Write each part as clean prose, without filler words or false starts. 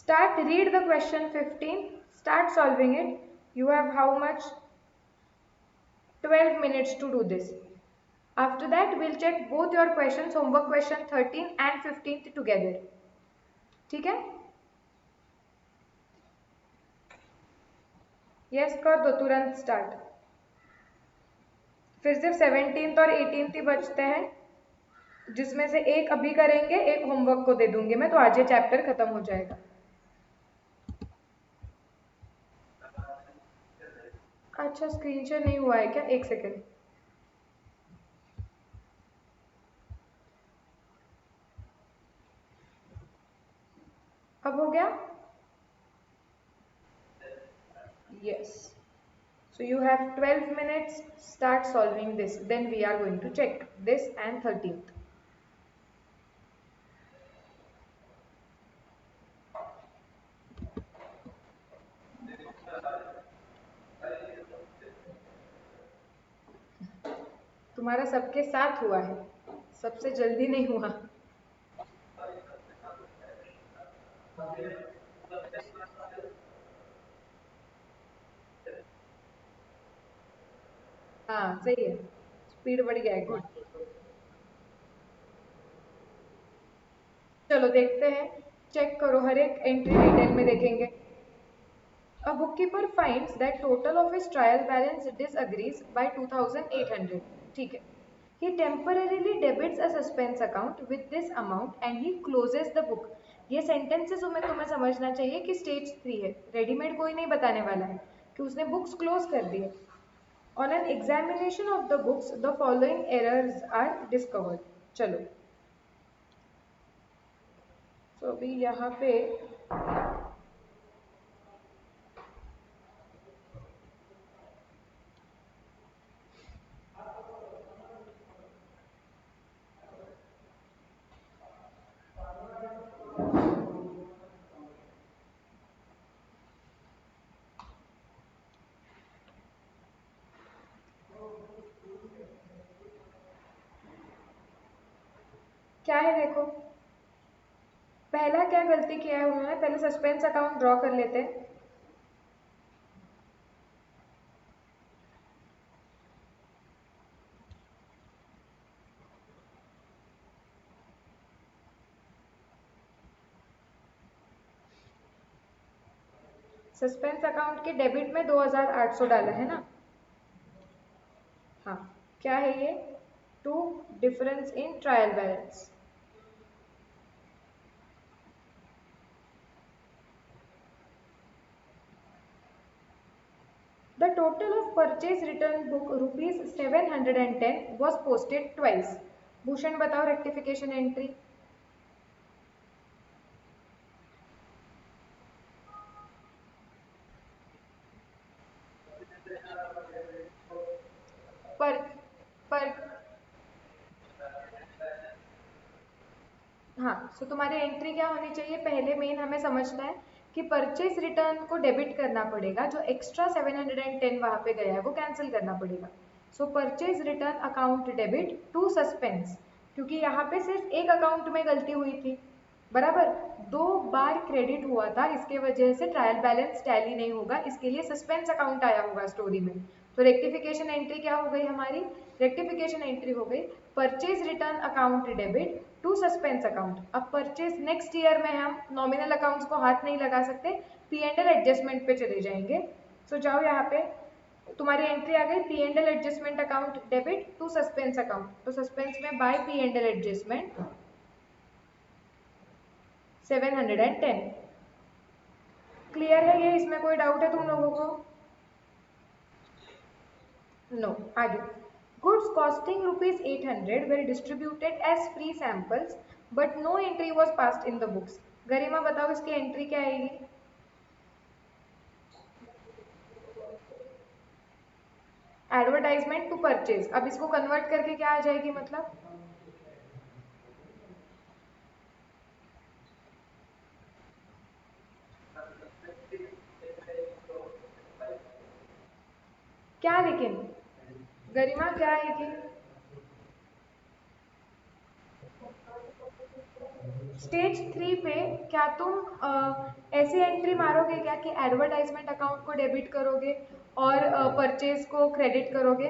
Start, read the question 15, start solving it. You have how much? 12 minutes to do this. After that, we'll check both your questions, homework question 13 and 15th together. ठीक है? Yes कर दो तुरंत start. फिर सिर्फ 17th और 18th ही बचते हैं, जिसमें से एक अभी करेंगे, एक होमवर्क को दे दूंगी मैं, तो आज ये चैप्टर खत्म हो जाएगा. अच्छा, स्क्रीन शेयर नहीं हुआ है क्या? एक सेकेंड. अब हो गया? Yes. So you have 12 minutes, start solving this. Then we are going to check this and 13th. तुम्हारा सबके साथ हुआ है, सबसे जल्दी नहीं हुआ. हाँ सही है, स्पीड बढ़ गया है. गुड. चलो देखते हैं, चेक करो, हर एक एंट्री डिटेल में देखेंगे. A bookkeeper finds that total of his trial balance disagrees by 2,800. ठीक है. He temporarily debits a suspense account with this amount and he closes the book. ये सेंटेंसेस में तुम्हें समझना चाहिए कि स्टेज 3 है, रेडीमेड कोई नहीं बताने वाला है कि उसने बुक्स क्लोज कर दिए. On an examination of the books, the following errors are discovered. चलो, तो अभी यहाँ पे क्या है देखो. पहला क्या गलती किया है उन्होंने, पहले सस्पेंस अकाउंट ड्रॉ कर लेते हैं. सस्पेंस अकाउंट के डेबिट में 2,800 डाला है ना. हाँ, क्या है ये? To difference in trial balance. The total of purchase return book rupees 710 was posted twice. Bhushan बताओ रेक्टिफिकेशन एंट्री. पर पर हाँ, सो तुम्हारी एंट्री क्या होनी चाहिए? पहले मेन हमें समझना है कि परचेज रिटर्न को डेबिट करना पड़ेगा, जो एक्स्ट्रा 710 वहाँ पे गया है वो कैंसिल करना पड़ेगा. So purchase return account debit to suspense, क्योंकि यहाँ पे सिर्फ एक अकाउंट में गलती हुई थी, बराबर. 2 बार क्रेडिट हुआ था, इसके वजह से ट्रायल बैलेंस टैली नहीं होगा, इसके लिए सस्पेंस अकाउंट आया होगा स्टोरी में. तो रेक्टिफिकेशन एंट्री क्या हो गई हमारी? रेक्टिफिकेशन एंट्री हो गई purchase return account debit to suspense account. अब परचेज नेक्स्ट ईयर में हम नॉमिनल अकाउंट्स को हाथ नहीं लगा सकते, पी एंड एल एडजस्टमेंट पे चले जाएंगे. सो जाओ, यहाँ पे तुम्हारी एंट्री आ गई P and L adjustment account debit to suspense account. तो सस्पेंस में by P and L adjustment 710. Clear है ये? इसमें कोई डाउट है तुम लोगों को? नो. आगे. Goods costing rupees 800 were distributed as free samples, but no entry was passed in the books. गरिमा बताओ इसकी एंट्री क्या आएगी? Advertisement to purchase. अब इसको कन्वर्ट करके क्या आ जाएगी मतलब? क्या लेकिन गरिमा क्या आएगी? स्टेज 3 पे क्या तुम ऐसी एंट्री मारोगे क्या कि एडवर्टाइजमेंट अकाउंट को डेबिट करोगे और परचेज को क्रेडिट करोगे?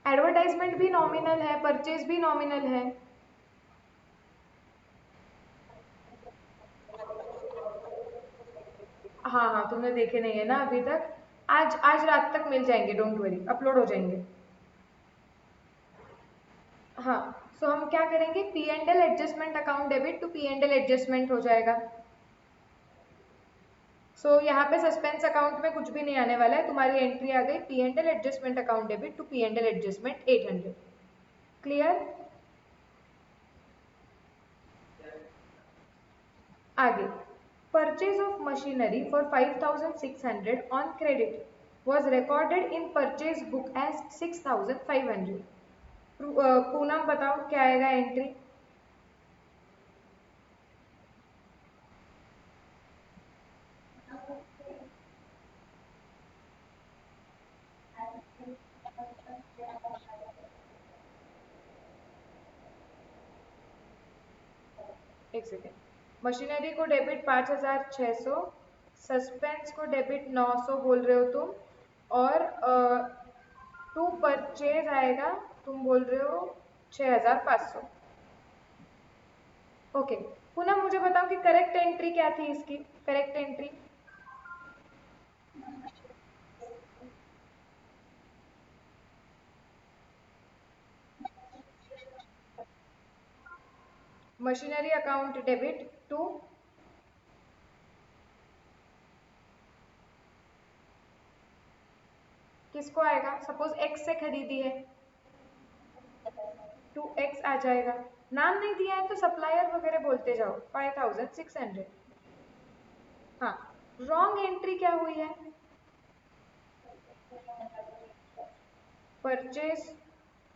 एडवर्टाइजमेंट भी नॉमिनल है, परचेज भी नॉमिनल है। हाँ हाँ, तुमने देखे नहीं है ना अभी तक। आज आज रात तक मिल जाएंगे, डोंट वरी, अपलोड हो जाएंगे। हाँ, सो हम क्या करेंगे, P and L adjustment account debit to P and L adjustment हो जाएगा। यहाँ पे सस्पेंस अकाउंट में कुछ भी नहीं आने वाला है, तुम्हारी एंट्री आ गई P and L adjustment account debit to P and L adjustment 800। Clear? आगे, purchase of machinery for 5600 on credit was recorded in purchase book as 6500। Poonam बताओ क्या आएगा एंट्री? एक सेकेंड, मशीनरी को डेबिट 5600, सस्पेंस को डेबिट 900 बोल रहे हो तुम, और टू परचेज आएगा, तुम बोल रहे हो 6500। ओके, पुनः मुझे बताओ कि करेक्ट एंट्री क्या थी इसकी? Correct entry machinery account debit to किसको आएगा? सपोज एक्स से खरीदी है, टू एक्स आ जाएगा। नाम नहीं दिया है तो सप्लायर वगैरह बोलते जाओ। 5600। हाँ, रॉन्ग एंट्री क्या हुई है? परचेज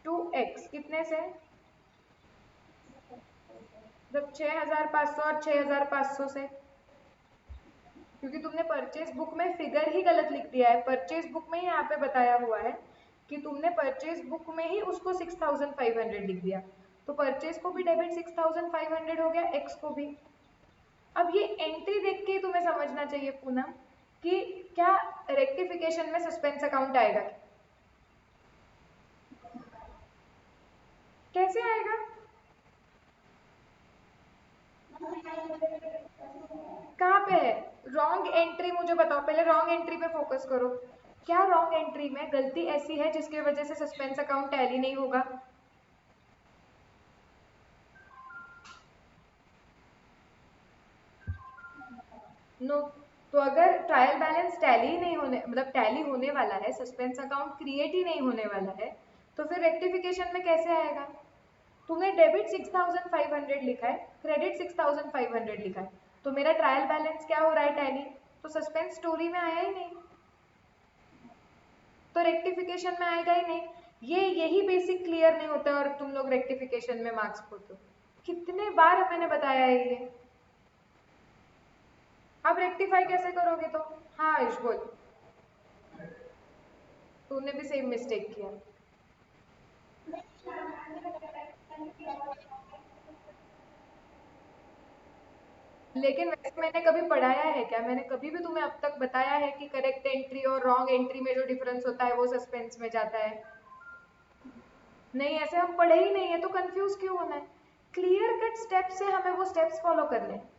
टू एक्स कितने से? जब 6500 और 6500 से, क्योंकि तुमने परचेज बुक में फिगर ही गलत लिख दिया है। परचेज बुक में ही यहाँ पे बताया हुआ है कि तुमने परचेज बुक में ही उसको 6500 लिख दिया, तो परचेज को भी डेबिट 6500 हो गया, एक्स को भी। अब ये एंट्री देख के ही तुम्हें समझना चाहिए पूनम कि क्या रेक्टिफिकेशन में सस्पेंस अकाउंट आएगा? कैसे आएगा? कहाँ पे है रॉन्ग एंट्री? मुझे बताओ, पहले रॉन्ग एंट्री पे फोकस करो। क्या रॉन्ग एंट्री में गलती ऐसी है जिसकी वजह से सस्पेंस अकाउंट टैली नहीं होगा? नो, तो अगर ट्रायल बैलेंस टैली ही नहीं होने, मतलब टैली होने वाला है, सस्पेंस अकाउंट क्रिएट ही नहीं होने वाला है, तो फिर रेक्टिफिकेशन में कैसे आएगा? तुमने डेबिट 6500 लिखा है, क्रेडिट 6500 लिखा है, तो मेरा ट्रायल बैलेंस क्या हो रहा है? टैली। तो सस्पेंस स्टोरी में आया ही नहीं, तो रेक्टिफिकेशन में आएगा ही नहीं। यही बेसिक क्लियर नहीं होता और तुम लोग रेक्टिफिकेशन में मार्क्स खोते हो। कितने बार मैंने बताया है ये। अब रेक्टिफाई कैसे करोगे तो? हाँ आयुष बोल। तूने भी सेम मिस्टेक किया। लेकिन वैसे मैंने कभी पढ़ाया है क्या? मैंने कभी भी तुम्हें अब तक बताया है कि करेक्ट एंट्री और रॉन्ग एंट्री में जो डिफरेंस होता है वो सस्पेंस में जाता है? नहीं, ऐसे हम पढ़े ही नहीं है तो कंफ्यूज क्यों होना है? क्लियर कट स्टेप से हमें वो स्टेप्स फॉलो करने हैं।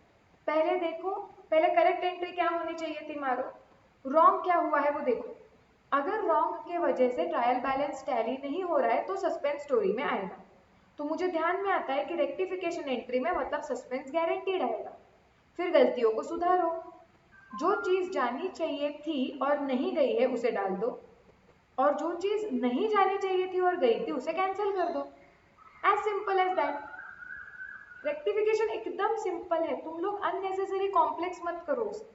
पहले देखो, पहले करेक्ट एंट्री क्या होनी चाहिए थी मारो, रॉन्ग क्या हुआ है वो देखो। अगर रॉन्ग के वजह से ट्रायल बैलेंस टैली नहीं हो रहा है तो सस्पेंस स्टोरी में आएगा। तो मुझे ध्यान में आता है कि रेक्टिफिकेशन एंट्री में मतलब सस्पेंस गारंटीड आएगा। फिर गलतियों को सुधारो, जो चीज जानी चाहिए थी और नहीं गई है उसे डाल दो, और जो चीज नहीं जानी चाहिए थी और गई थी उसे कैंसिल कर दो। As simple as that. Rectification एकदम सिंपल है, तुम लोग अननेसेसरी कॉम्प्लेक्स मत करो उसे।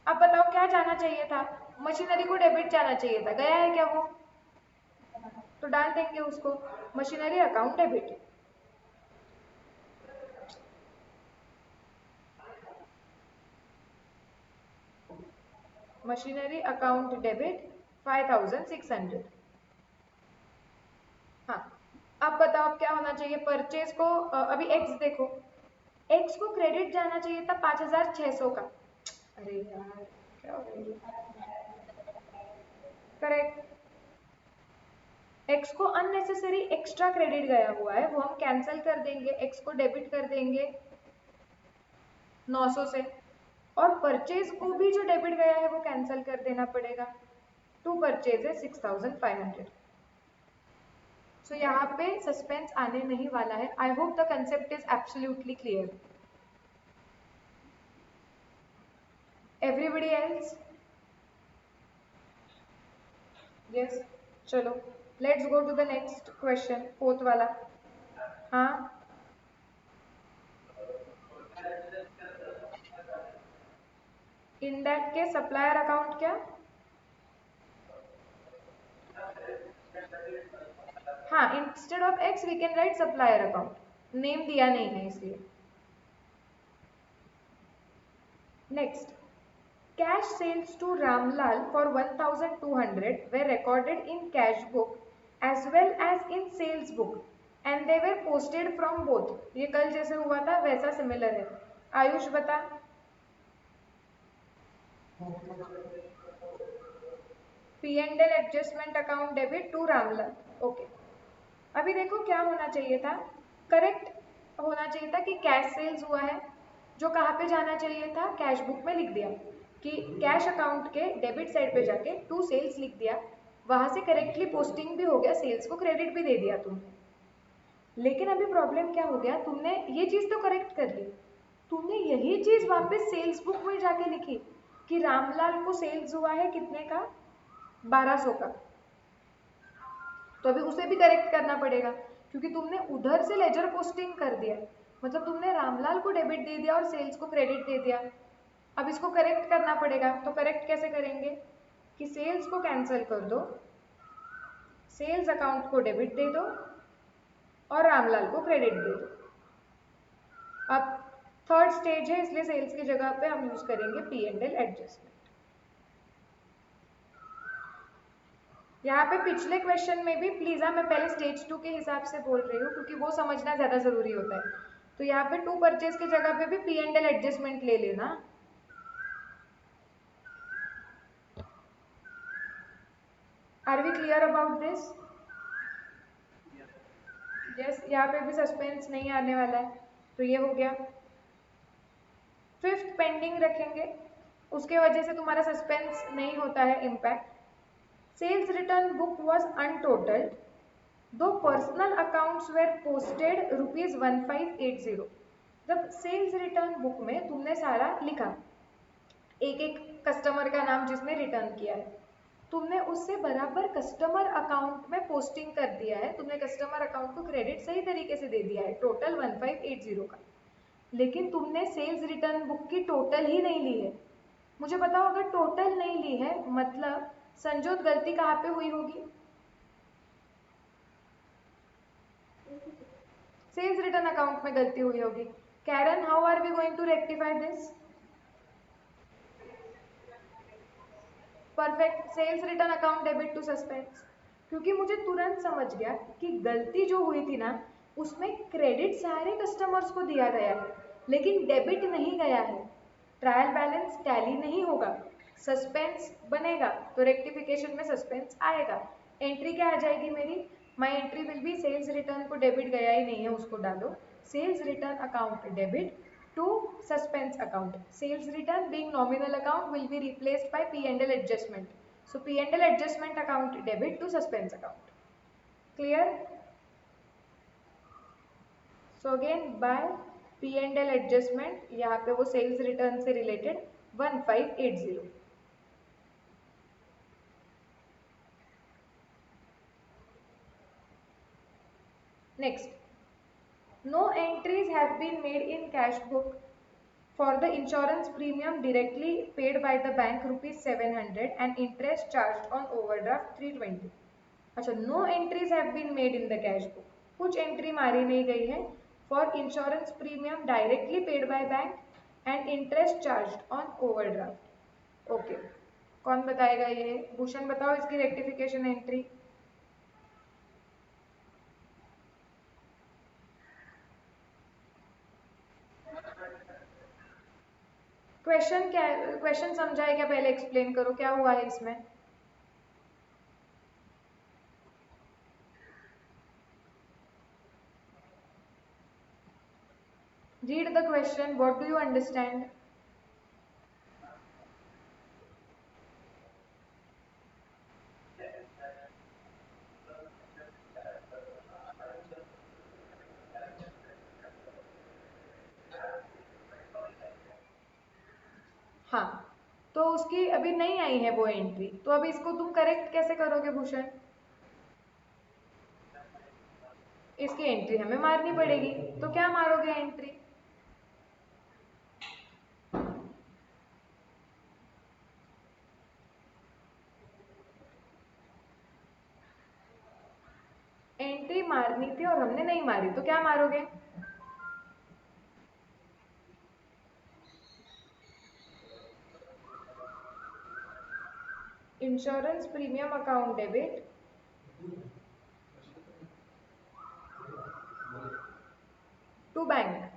अब बताओ क्या जाना चाहिए था? मशीनरी को डेबिट जाना चाहिए था, गया है क्या वो? तो डाल देंगे उसको machinery account debit. Machinery account debit 5600। हाँ, अब बताओ अब क्या होना चाहिए परचेज को, अभी एक्स देखो, एक्स को क्रेडिट जाना चाहिए था 5,600 का। अरे यार क्या हो रही है, करेक्ट। एक्स को अननेसेसरी एक्स्ट्रा क्रेडिट गया हुआ है, वो हम कैंसिल कर देंगे, एक्स को डेबिट कर देंगे 900 से, और परचेज को भी जो डेबिट गया है वो कैंसिल कर देना पड़ेगा। टू परचेज है 6,500। सो यहाँ पे सस्पेंस आने नहीं वाला है। I hope the concept is absolutely clear. Everybody else? Yes, चलो let's go to the next question, fourth वाला। हाँ, इन दैट के सप्लायर अकाउंट क्या? हाँ, instead of X we can write supplier account, name दिया नहीं है इसलिए। Next, cash sales to Ramlal for 1,200 were recorded in cash book as well as in sales book and they were posted from both। ये कल जैसे हुआ था वैसा सिमिलर है। आयुष बता। P and L adjustment account debit to Ramlal. Okay, अभी देखो क्या होना चाहिए था, करेक्ट होना चाहिए था कि कैश सेल्स हुआ है, जो कहाँ पे जाना चाहिए था, कैश बुक में लिख दिया कि कैश अकाउंट के डेबिट साइड पे जाके टू सेल्स लिख दिया, वहां से करेक्टली पोस्टिंग भी हो गया, सेल्स को क्रेडिट भी दे दिया तुमने। लेकिन अभी प्रॉब्लम क्या हो गया, तुमने ये चीज तो करेक्ट कर ली, तुमने यही चीज वापस सेल्स बुक में जाके लिखी कि रामलाल को सेल्स हुआ है कितने का, 1,200 का। तो अभी उसे भी करेक्ट करना पड़ेगा क्योंकि तुमने उधर से लेजर पोस्टिंग कर दिया, मतलब तुमने रामलाल को डेबिट दे दिया और सेल्स को क्रेडिट दे दिया। अब इसको करेक्ट करना पड़ेगा, तो करेक्ट कैसे करेंगे कि सेल्स को कैंसिल कर दो, सेल्स अकाउंट को डेबिट दे दो और रामलाल को क्रेडिट दे दो। अब थर्ड स्टेज है इसलिए सेल्स की जगह पे हम यूज करेंगे पी एंड एल एडजस्टमेंट। यहाँ पे पिछले क्वेश्चन में भी प्लीज, मैं पहले स्टेज 2 के हिसाब से बोल रही हूँ क्योंकि वो समझना ज्यादा जरूरी होता है। तो यहाँ पे टू परचेज की जगह पे भी पी एंड एल एडजस्टमेंट ले लेना। Are we clear about this? Yes, यहाँ पे भी सस्पेंस नहीं आने वाला है, तो ये हो गया। फिफ्थ पेंडिंग रखेंगे, उसके वजह से तुम्हारा सस्पेंस नहीं होता है impact. Sales return book was untotalled दो पर्सनल अकाउंट्स वेर पोस्टेड ₹1580। जब सेल्स रिटर्न बुक में तुमने सारा लिखा, एक एक कस्टमर का नाम जिसने रिटर्न किया है, तुमने उससे बराबर कस्टमर अकाउंट में पोस्टिंग कर दिया है, तुमने कस्टमर अकाउंट को क्रेडिट सही तरीके से दे दिया है टोटल 1580 का। लेकिन तुमने सेल्स रिटर्न बुक की टोटल ही नहीं ली है। मुझे बताओ अगर टोटल नहीं ली है मतलब संजोत गलती कहाँ पे हुई होगी? सेल्स रिटर्न अकाउंट में गलती हुई होगी। Karen, how are we going to rectify this? Perfect, sales return account debit to suspense. क्योंकि मुझे तुरंत समझ गया कि गलती जो हुई थी ना, उसमें क्रेडिट सारे कस्टमर्स को दिया गया है लेकिन डेबिट नहीं गया है, ट्रायल बैलेंस टैली नहीं होगा, सस्पेंस बनेगा, तो रेक्टिफिकेशन में सस्पेंस आएगा। एंट्री क्या आ जाएगी मेरी? My entry will be sales return को डेबिट गया ही नहीं है उसको डालो, sales return account debit to suspense account. Sales return being nominal account will be replaced by P&L adjustment. So P&L adjustment account debit to suspense account. Clear? So again by P&L adjustment यहाँ पे वो sales return से related 1580. Next, no entries have been made in cash book for the insurance premium directly paid by the bank ₹700 and interest charged on overdraft 320. अच्छा, no entries have been made in the cash book, कुछ entry मारी नहीं गई है for insurance premium directly paid by bank and interest charged on overdraft. Okay, कौन बताएगा ये? भूषण बताओ इसकी रेक्टिफिकेशन एंट्री। क्वेश्चन क्या है, क्वेश्चन समझा है क्या? पहले एक्सप्लेन करो क्या हुआ है इसमें। Read the question, what do you understand? हाँ, तो उसकी अभी नहीं आई है वो एंट्री, तो अब इसको तुम करेक्ट कैसे करोगे भूषण? इसकी एंट्री हमें मारनी पड़ेगी, तो क्या मारोगे एंट्री? एंट्री मारनी थी और हमने नहीं मारी, तो क्या मारोगे? Insurance premium account debit to bank.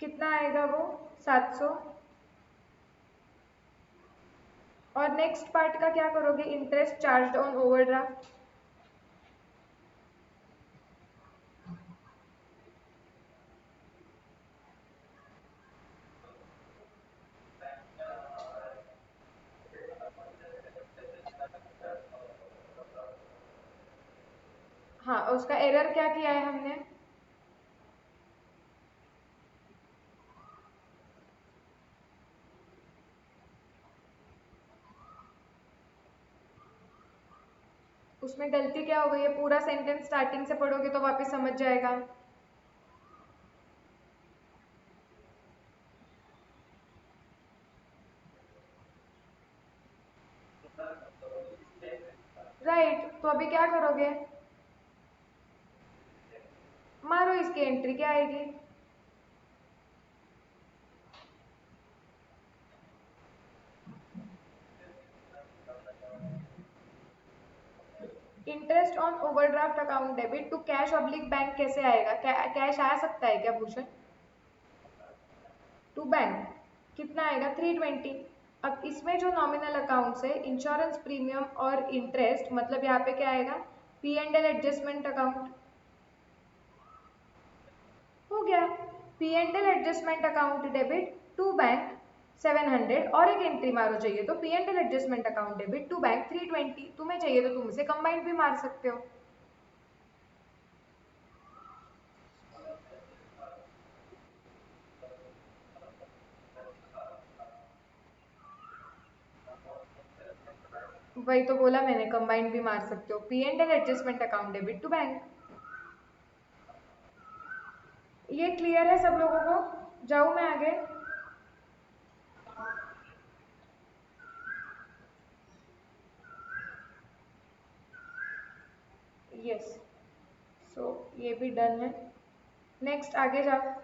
कितना आएगा वो? 700। और नेक्स्ट पार्ट का क्या करोगे? Interest charge on overdraft. हाँ, उसका एरर क्या किया है हमने? उसमें गलती क्या हो गई है? पूरा सेंटेंस स्टार्टिंग से पढ़ोगे तो वापस समझ जाएगा। राइट, तो अभी क्या करोगे? मारो इसकी एंट्री, क्या आएगी? Interest on overdraft account debit to cash oblique bank कैसे आएगा? कैश आ सकता है क्या भूषण? टू बैंक कितना आएगा? 320। अब इसमें जो नॉमिनल अकाउंट्स है, इंश्योरेंस प्रीमियम और इंटरेस्ट, मतलब यहाँ पे क्या आएगा? P and L adjustment account. हो गया। P and L adjustment account debit to bank 700, और एक एंट्री मारो चाहिए तो P and L adjustment account debit to bank 320। तुम्हें चाहिए तो तुम इसे कंबाइंड भी मार सकते हो। वही तो बोला मैंने, कंबाइंड भी मार सकते हो, P and L adjustment account debit to bank. ये क्लियर है सब लोगों को? जाऊँ मैं आगे? यस, सो ये भी डन है। नेक्स्ट आगे जाओ।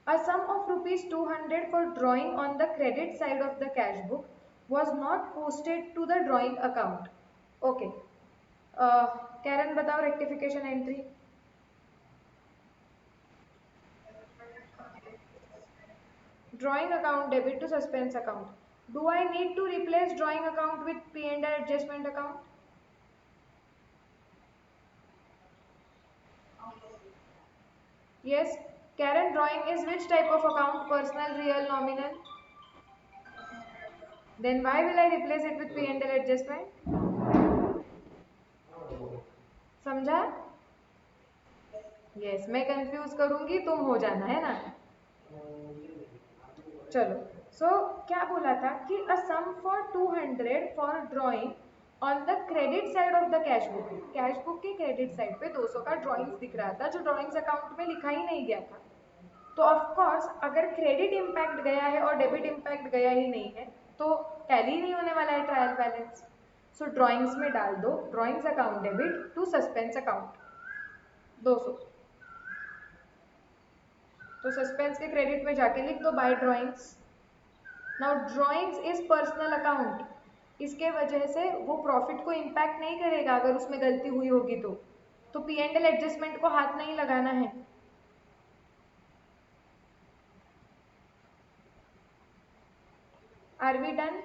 A sum of rupees 200 for drawing on the credit side of the cash book was not posted to the drawing account. Okay. Karen बताओ rectification entry. Drawing account debit to suspense account. Do I need to replace drawing account with P&L adjustment account? Yes. Karen, drawing is which type of account? Personal, real, nominal? Then why will I replace it with P&L adjustment? समझा? Yes, मैं confuse करूंगी, तुम हो जाना है ना। चलो, क्या बोला था कि a sum for 200 for drawing on the credit side of the cash book. Cash book के क्रेडिट साइड पे 200 का ड्राइंग्स दिख रहा था, जो ड्राइंग्स अकाउंट में लिखा ही नहीं गया था। तो ऑफ कोर्स अगर क्रेडिट इम्पैक्ट गया है और डेबिट इम्पैक्ट गया ही नहीं है, तो टैली नहीं होने वाला है ट्रायल बैलेंस। सो ड्राइंग्स में डाल दो drawings account debit to suspense account 200। तो सस्पेंस के क्रेडिट में जाके लिख दो by drawings. Now drawings is personal account, इसके वजह से वो प्रॉफिट को इम्पैक्ट नहीं करेगा अगर उसमें गलती हुई होगी तो पी एंड एल एडजस्टमेंट को हाथ नहीं लगाना है। Are we done?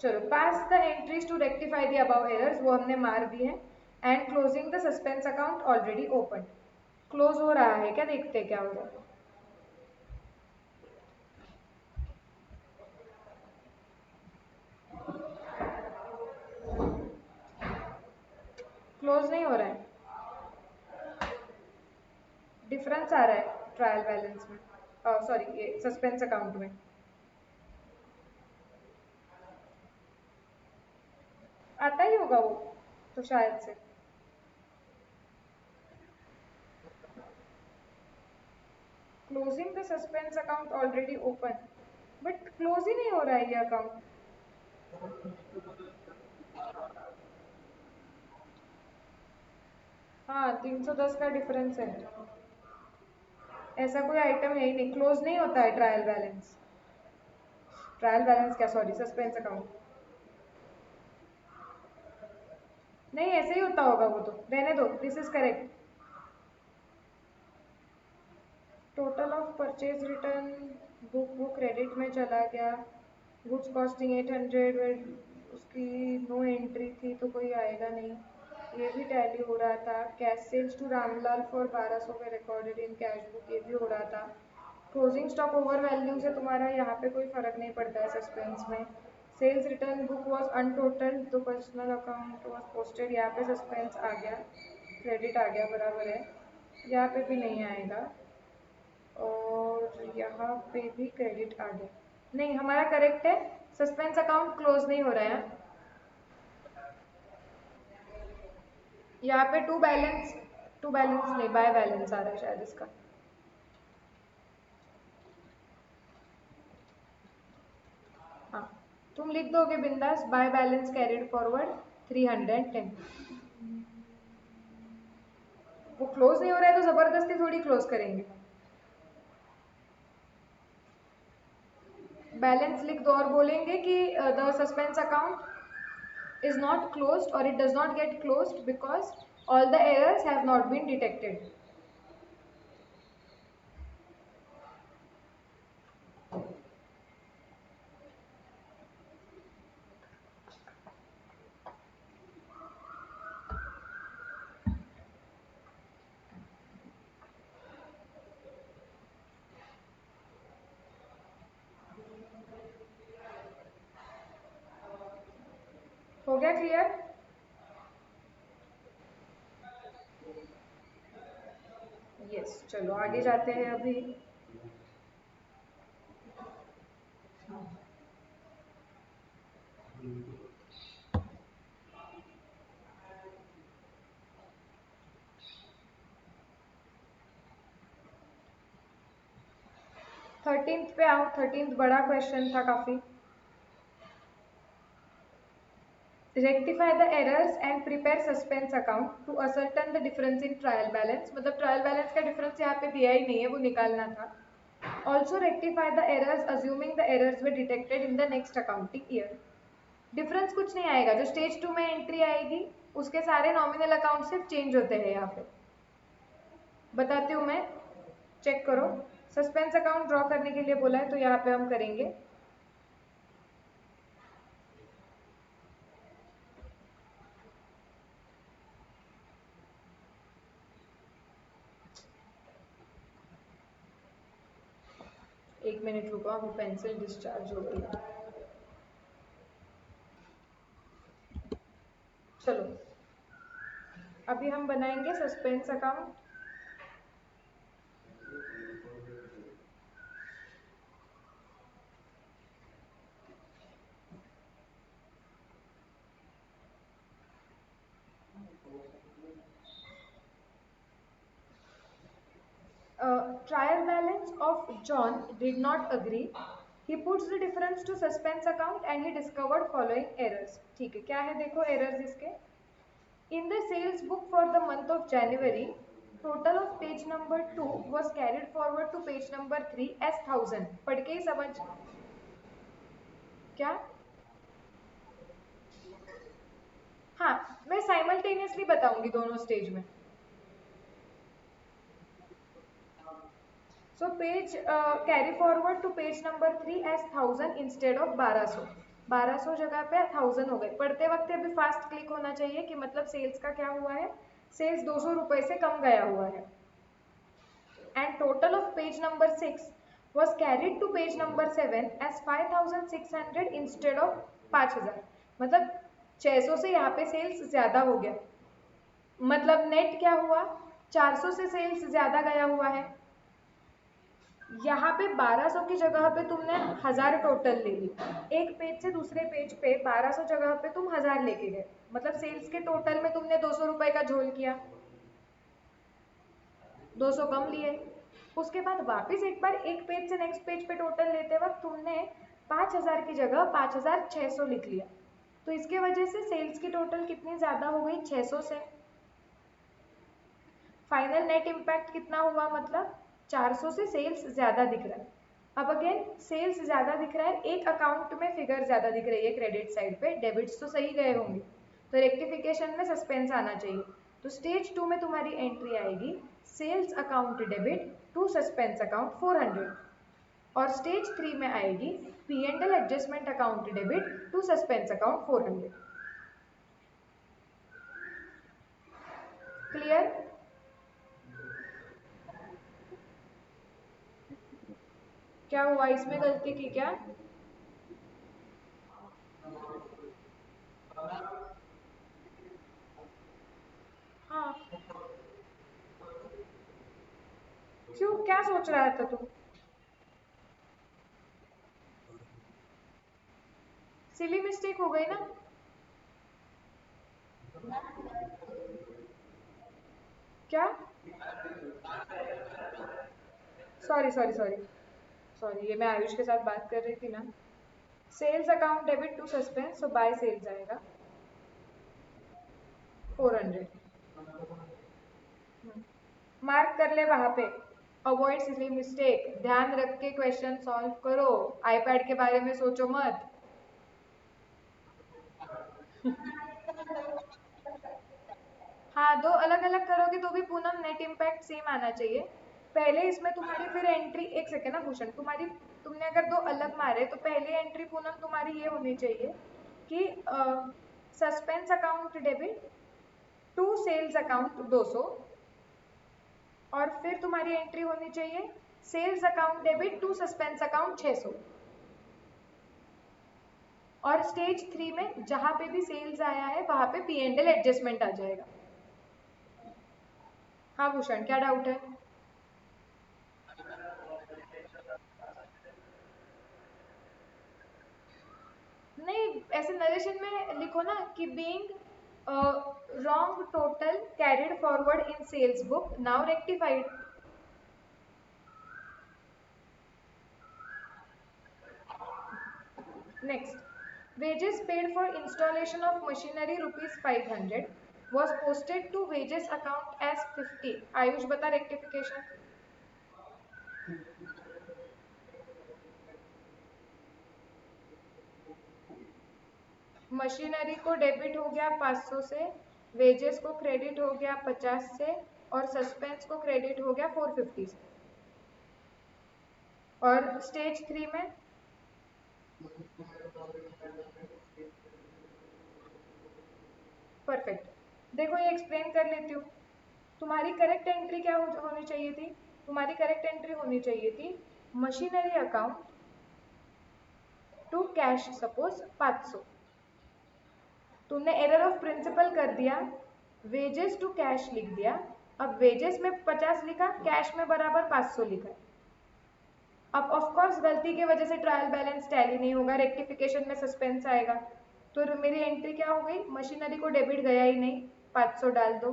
चलो, pass the entries to rectify the above errors, वो हमने मार दी है। And closing the suspense account already open. Close हो रहा है क्या, देखते हैं क्या हो रहा है। क्लोज नहीं हो रहा है, डिफरेंस आ रहा है ट्रायल बैलेंस में, सॉरी ये सस्पेंस अकाउंट में। आता ही होगा वो तो शायद से। Closing the suspense account already open, but close ही नहीं हो रहा है ये अकाउंट। हाँ, 310 का डिफरेंस है। ऐसा कोई आइटम है ही नहीं, क्लोज नहीं होता है ट्रायल बैलेंस। ट्रायल बैलेंस क्या, सॉरी सस्पेंस अकाउंट। नहीं, ऐसे ही होता होगा वो तो, रहने दो, this is correct. Total of purchase return book वो क्रेडिट में चला गया। गुड्स कॉस्टिंग 800, उसकी नो एंट्री थी तो कोई आएगा नहीं, ये भी टैली हो रहा था। Cash sales to Ramlal for 1200 में रिकॉर्डेड इन कैश बुक, ये भी हो रहा था। क्लोजिंग स्टॉक ओवर वैल्यू से तुम्हारा यहाँ पे कोई फर्क नहीं पड़ता है सस्पेंस में। सेल्स रिटर्न बुक वॉज अनटोटल, तो पर्सनल अकाउंट वॉज पोस्टेड, यहाँ पे सस्पेंस आ गया, क्रेडिट आ गया, बराबर है। यहाँ पे भी नहीं आएगा, और यहाँ पे भी क्रेडिट आ गया। नहीं, हमारा करेक्ट है, सस्पेंस अकाउंट क्लोज नहीं हो रहा है। यहाँ पे टू बैलेंस नहीं, बाय बैलेंस आ रहा है शायद इसका। हाँ, तुम लिख दोगे बिंदास, बाय बैलेंस कैरिड फॉरवर्ड 310। वो क्लोज नहीं हो रहा है तो जबरदस्ती थोड़ी क्लोज करेंगे। बैलेंस लिख दो और बोलेंगे कि the suspense account is not closed or it does not get closed because all the errors have not been detected. हो गया क्लियर? यस, चलो आगे जाते हैं अभी। 13th पे आओ, 13th बड़ा क्वेश्चन था काफी। Rectify the errors and prepare suspense account to ascertain the difference in trial balance, मतलब ट्रायल बैलेंस का डिफरेंस यहाँ पे दिया ही नहीं है, वो निकालना था। Also rectify the errors assuming the errors were detected in the next accounting year. Difference कुछ नहीं आएगा, जो स्टेज 2 में एंट्री आएगी उसके सारे नॉमिनल अकाउंट सिर्फ चेंज होते हैं। यहाँ पे बताती हूँ मैं, चेक करो। सस्पेंस अकाउंट ड्रॉ करने के लिए बोला है तो यहाँ पे हम करेंगे। एक मिनट रुको, वो पेंसिल डिस्चार्ज हो गई। चलो, अभी हम बनाएंगे suspense account. Trial balance of John did not agree. He puts the difference to suspense account and he discovered following errors. ठीक है, क्या है देखो errors इसके। In the sales book for the month of January, total of page number 2 was carried forward to page number 3 as 1000। पढ़ के ही समझ क्या। हाँ, मैं साइमल्टेनियसली बताऊंगी दोनों स्टेज में। So page carry forward to page number 3 as 1000 instead of 1200. 1200 जगह पे 1000 हो गए. पढ़ते वक्त अभी फास्ट क्लिक होना चाहिए कि मतलब सेल्स का क्या हुआ है, सेल्स 200 रुपए से कम गया हुआ है. And total of page number 6 was carried to page number 7 as 5600 instead of 5000. मतलब 600 से यहाँ पे सेल्स ज्यादा हो गया. मतलब नेट क्या हुआ, 400 से सेल्स ज्यादा गया हुआ है. यहाँ पे 1200 की जगह पे तुमने 1000 टोटल ले ली. एक पेज से दूसरे पेज पे 1200 जगह पे तुम 1000 लेके गए. मतलब सेल्स के टोटल में तुमने 200 रुपए का झोल किया, 200 कम लिए. उसके बाद वापस एक बार एक पेज से नेक्स्ट पेज पे टोटल लेते वक्त तुमने 5000 की जगह 5600 लिख लिया. तो इसके वजह से सेल्स की टोटल कितनी ज्यादा हो गई, 600 से. फाइनल नेट इम्पैक्ट कितना हुआ, मतलब 400 से सेल्स ज्यादा दिख रहा है. अब अगेन सेल्स ज्यादा दिख रहा है, एक अकाउंट में फिगर ज्यादा दिख रही है क्रेडिट साइड पे, डेबिट्स तो सही गए होंगे, तो रेक्टिफिकेशन में सस्पेंस आना चाहिए. तो स्टेज 2 में तुम्हारी एंट्री आएगी sales account debit to suspense account 400, और स्टेज 3 में आएगी P&L adjustment account debit to suspense account 400. Clear? क्या हुआ, इसमें गलती की क्या? हाँ, क्यों, क्या सोच रहा था तू? सिली मिस्टेक हो गई ना. क्या? सॉरी सॉरी सॉरी सॉरी, ये मैं आयुष के साथ बात कर रही थी ना. Sales account debit to suspense, so by sales आएगा 400. मार्क कर ले वहां पे, अवॉइड सिली मिस्टेक. ध्यान रख के क्वेश्चन सॉल्व करो, आईपैड के बारे में सोचो मत. हाँ, दो अलग अलग करोगे तो भी पूनम नेट इम्पैक्ट सेम आना चाहिए. पहले इसमें तुम्हारी फिर एंट्री, एक सेकेंड ना भूषण, तुम्हारी तुमने अगर दो अलग मारे तो पहले एंट्री पूनम तुम्हारी ये होनी चाहिए कि suspense account debit to sales account 200, और फिर तुम्हारी एंट्री होनी चाहिए sales account debit to suspense account 600. और स्टेज 3 में जहां पे भी सेल्स आया है वहां पे P&L एडजस्टमेंट आ जाएगा. हाँ भूषण, क्या डाउट है? नहीं, ऐसे नरेशन में लिखो ना कि being wrong total carried forward in sales book now rectified. Next, wages paid for installation of machinery rupees 500 was posted to wages account as 50. Ayush बता रेक्टिफिकेशन. मशीनरी को डेबिट हो गया 500 से, वेजेस को क्रेडिट हो गया 50 से, और सस्पेंस को क्रेडिट हो गया 450 से. और स्टेज 3 में परफेक्ट. देखो ये एक्सप्लेन कर लेती हूँ. तुम्हारी करेक्ट एंट्री क्या होनी चाहिए थी, तुम्हारी करेक्ट एंट्री होनी चाहिए थी machinery account to cash suppose 500. तुमने एरर ऑफ प्रिंसिपल कर दिया, वेजेस टू कैश लिख दिया. अब वेजेस में 50 लिखा, कैश में बराबर 500 लिखा. अब ऑफ कोर्स गलती की वजह से ट्रायल बैलेंस टैली नहीं होगा, रेक्टिफिकेशन में सस्पेंस आएगा. तो मेरी एंट्री क्या हो गई, मशीनरी को डेबिट गया ही नहीं, 500 डाल दो.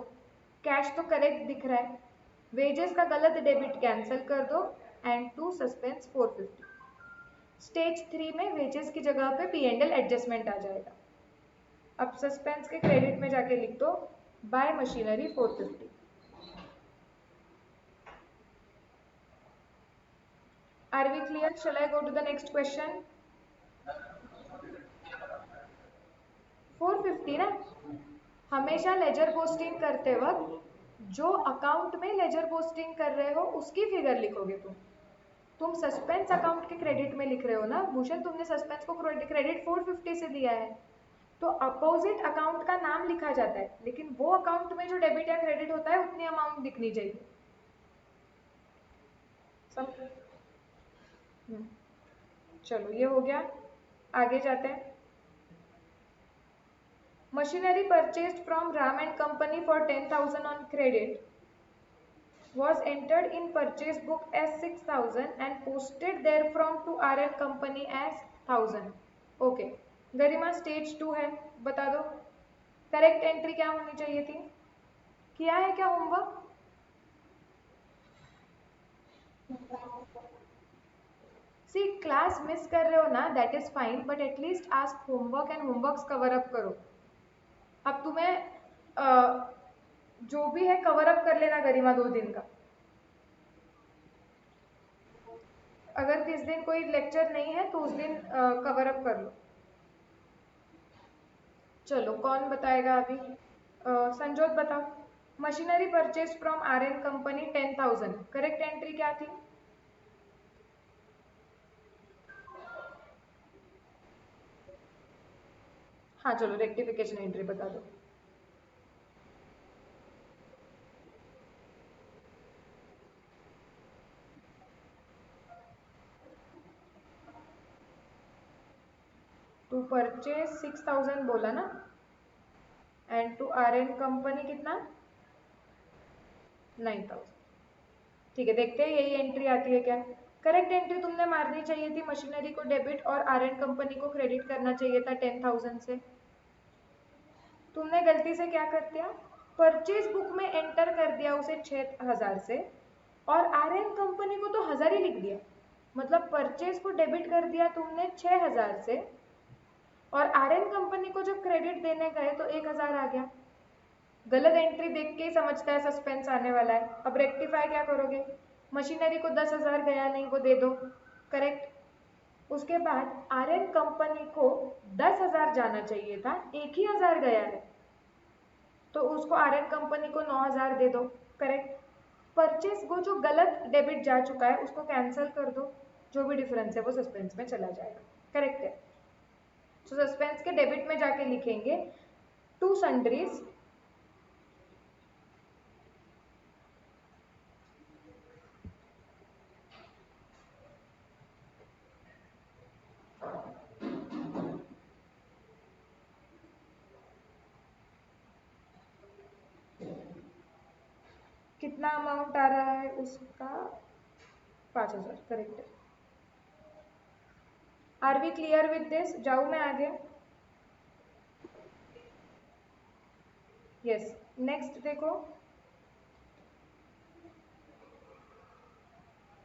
कैश तो करेक्ट दिख रहा है, वेजेस का गलत डेबिट कैंसिल कर दो, एंड टू सस्पेंस 450. स्टेज 3 में वेजेस की जगह पे P&L एडजस्टमेंट आ जाएगा. अब सस्पेंस के क्रेडिट में जाके लिख दो bye machinery 450. Are we clear? Shall I go to the next question? 450 ना. हमेशा लेजर पोस्टिंग करते वक्त जो अकाउंट में लेजर पोस्टिंग कर रहे हो उसकी फिगर लिखोगे तुम. तुम सस्पेंस अकाउंट के क्रेडिट में लिख रहे हो ना भूषण, तुमने सस्पेंस को क्रेडिट 450 से दिया है, तो अपोजिट अकाउंट का नाम लिखा जाता है, लेकिन वो अकाउंट में जो डेबिट या क्रेडिट होता है उतनी अमाउंट दिखनी चाहिए। सब चलो ये हो गया, आगे जाते हैं। Machinery purchased from Ram and company for 10,000 on credit was entered in purchase book as 6,000 and posted therefrom to RM company as 1,000. Okay, Garima stage 2 है, बता दो करेक्ट एंट्री क्या होनी चाहिए थी, किया है क्या होमवर्क? सी क्लास मिस कर रहे हो ना, that is fine, but at least ask homework and homeworks cover up करो। अब तुम्हें जो भी है कवर अप कर लेना गरिमा 2 दिन का। अगर किस दिन कोई लेक्चर नहीं है तो उस दिन कवर अप कर लो। चलो कौन बताएगा अभी? संजोत बताओ। Machinery purchase from Aryan company 10,000, correct entry क्या थी? हाँ चलो रेक्टिफिकेशन एंट्री बता दो। टू परचेज 6,000 बोला ना, एंड टू आर्यन कंपनी कितना? 9,000। ठीक है, देखते हैं यही एंट्री आती है क्या। करेक्ट एंट्री तुमने मारनी चाहिए थी, मशीनरी को डेबिट और आर्यन कंपनी को क्रेडिट करना चाहिए था 10,000 से। तुमने गलती से क्या कर दिया, परचेज बुक में एंटर कर दिया उसे 6,000 से, और आर्यन कंपनी को तो 1,000 ही लिख दिया। मतलब परचेज को डेबिट कर दिया तुमने 6,000 से, और आर्यन कंपनी को जब क्रेडिट देने गए तो 1,000 आ गया। गलत एंट्री देख के ही समझता है सस्पेंस आने वाला है। अब रेक्टिफाई क्या करोगे, मशीनरी को 10,000 गया नहीं वो दे दो, करेक्ट। उसके बाद आर्यन कंपनी को 10,000 जाना चाहिए था, 1,000 गया है, तो उसको आर्यन कंपनी को 9,000 दे दो, करेक्ट। परचेस वो जो गलत डेबिट जा चुका है उसको कैंसिल कर दो, जो भी डिफरेंस है वो सस्पेंस में चला जाएगा, करेक्ट है। तो सस्पेंस के डेबिट में जाके लिखेंगे टू सन्ड्रीज कितना अमाउंट आ रहा है उसका, 5,000, करेक्ट है। Are we clear with this, जाऊँ मैं आगे? यस, नेक्स्ट देखो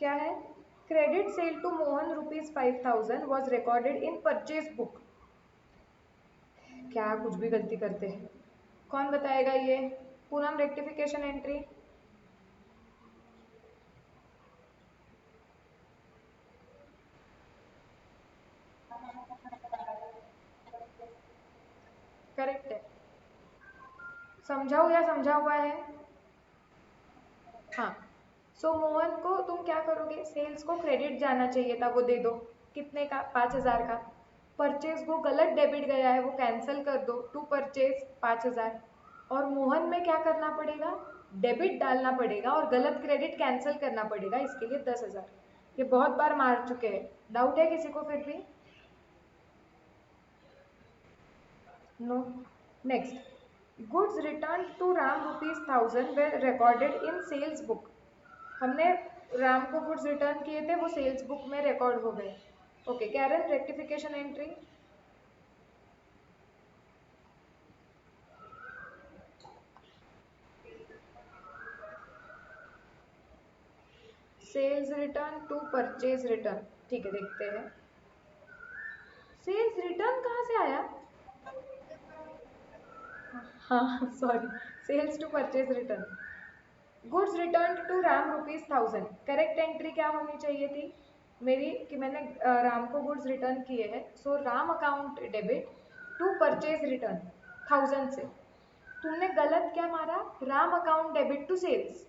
क्या है, credit sale to Mohan ₹5,000 was recorded in purchase book. क्या कुछ भी गलती करते हैं, कौन बताएगा ये? Poonam rectification entry. करेक्ट है, समझाओ या समझा हुआ है? हाँ, सो मोहन को तुम क्या करोगे, सेल्स को क्रेडिट जाना चाहिए था वो दे दो, कितने का? 5,000 का। परचेज को गलत डेबिट गया है वो कैंसिल कर दो, टू परचेज 5,000। और मोहन में क्या करना पड़ेगा, डेबिट डालना पड़ेगा और गलत क्रेडिट कैंसिल करना पड़ेगा, इसके लिए 10,000। ये बहुत बार मार चुके हैं, डाउट है किसी को फिर भी? No. Next, goods return to Ram ₹1,000 were recorded in sales book. हमने राम को गुड्स रिटर्न किए थे, वो सेल्स बुक में रिकॉर्ड हो गए। Okay, Karen rectification entry. Sales return to purchase return, ठीक है देखते हैं। सेल्स रिटर्न कहाँ से आया? हाँ sorry, sales to purchase return, goods return to Ram ₹1,000, correct entry क्या होनी चाहिए थी मेरी, कि मैंने राम को गुड्स रिटर्न किए हैं, so Ram account debit to purchase return 1,000 से। तुमने गलत क्या मारा, Ram account debit to sales,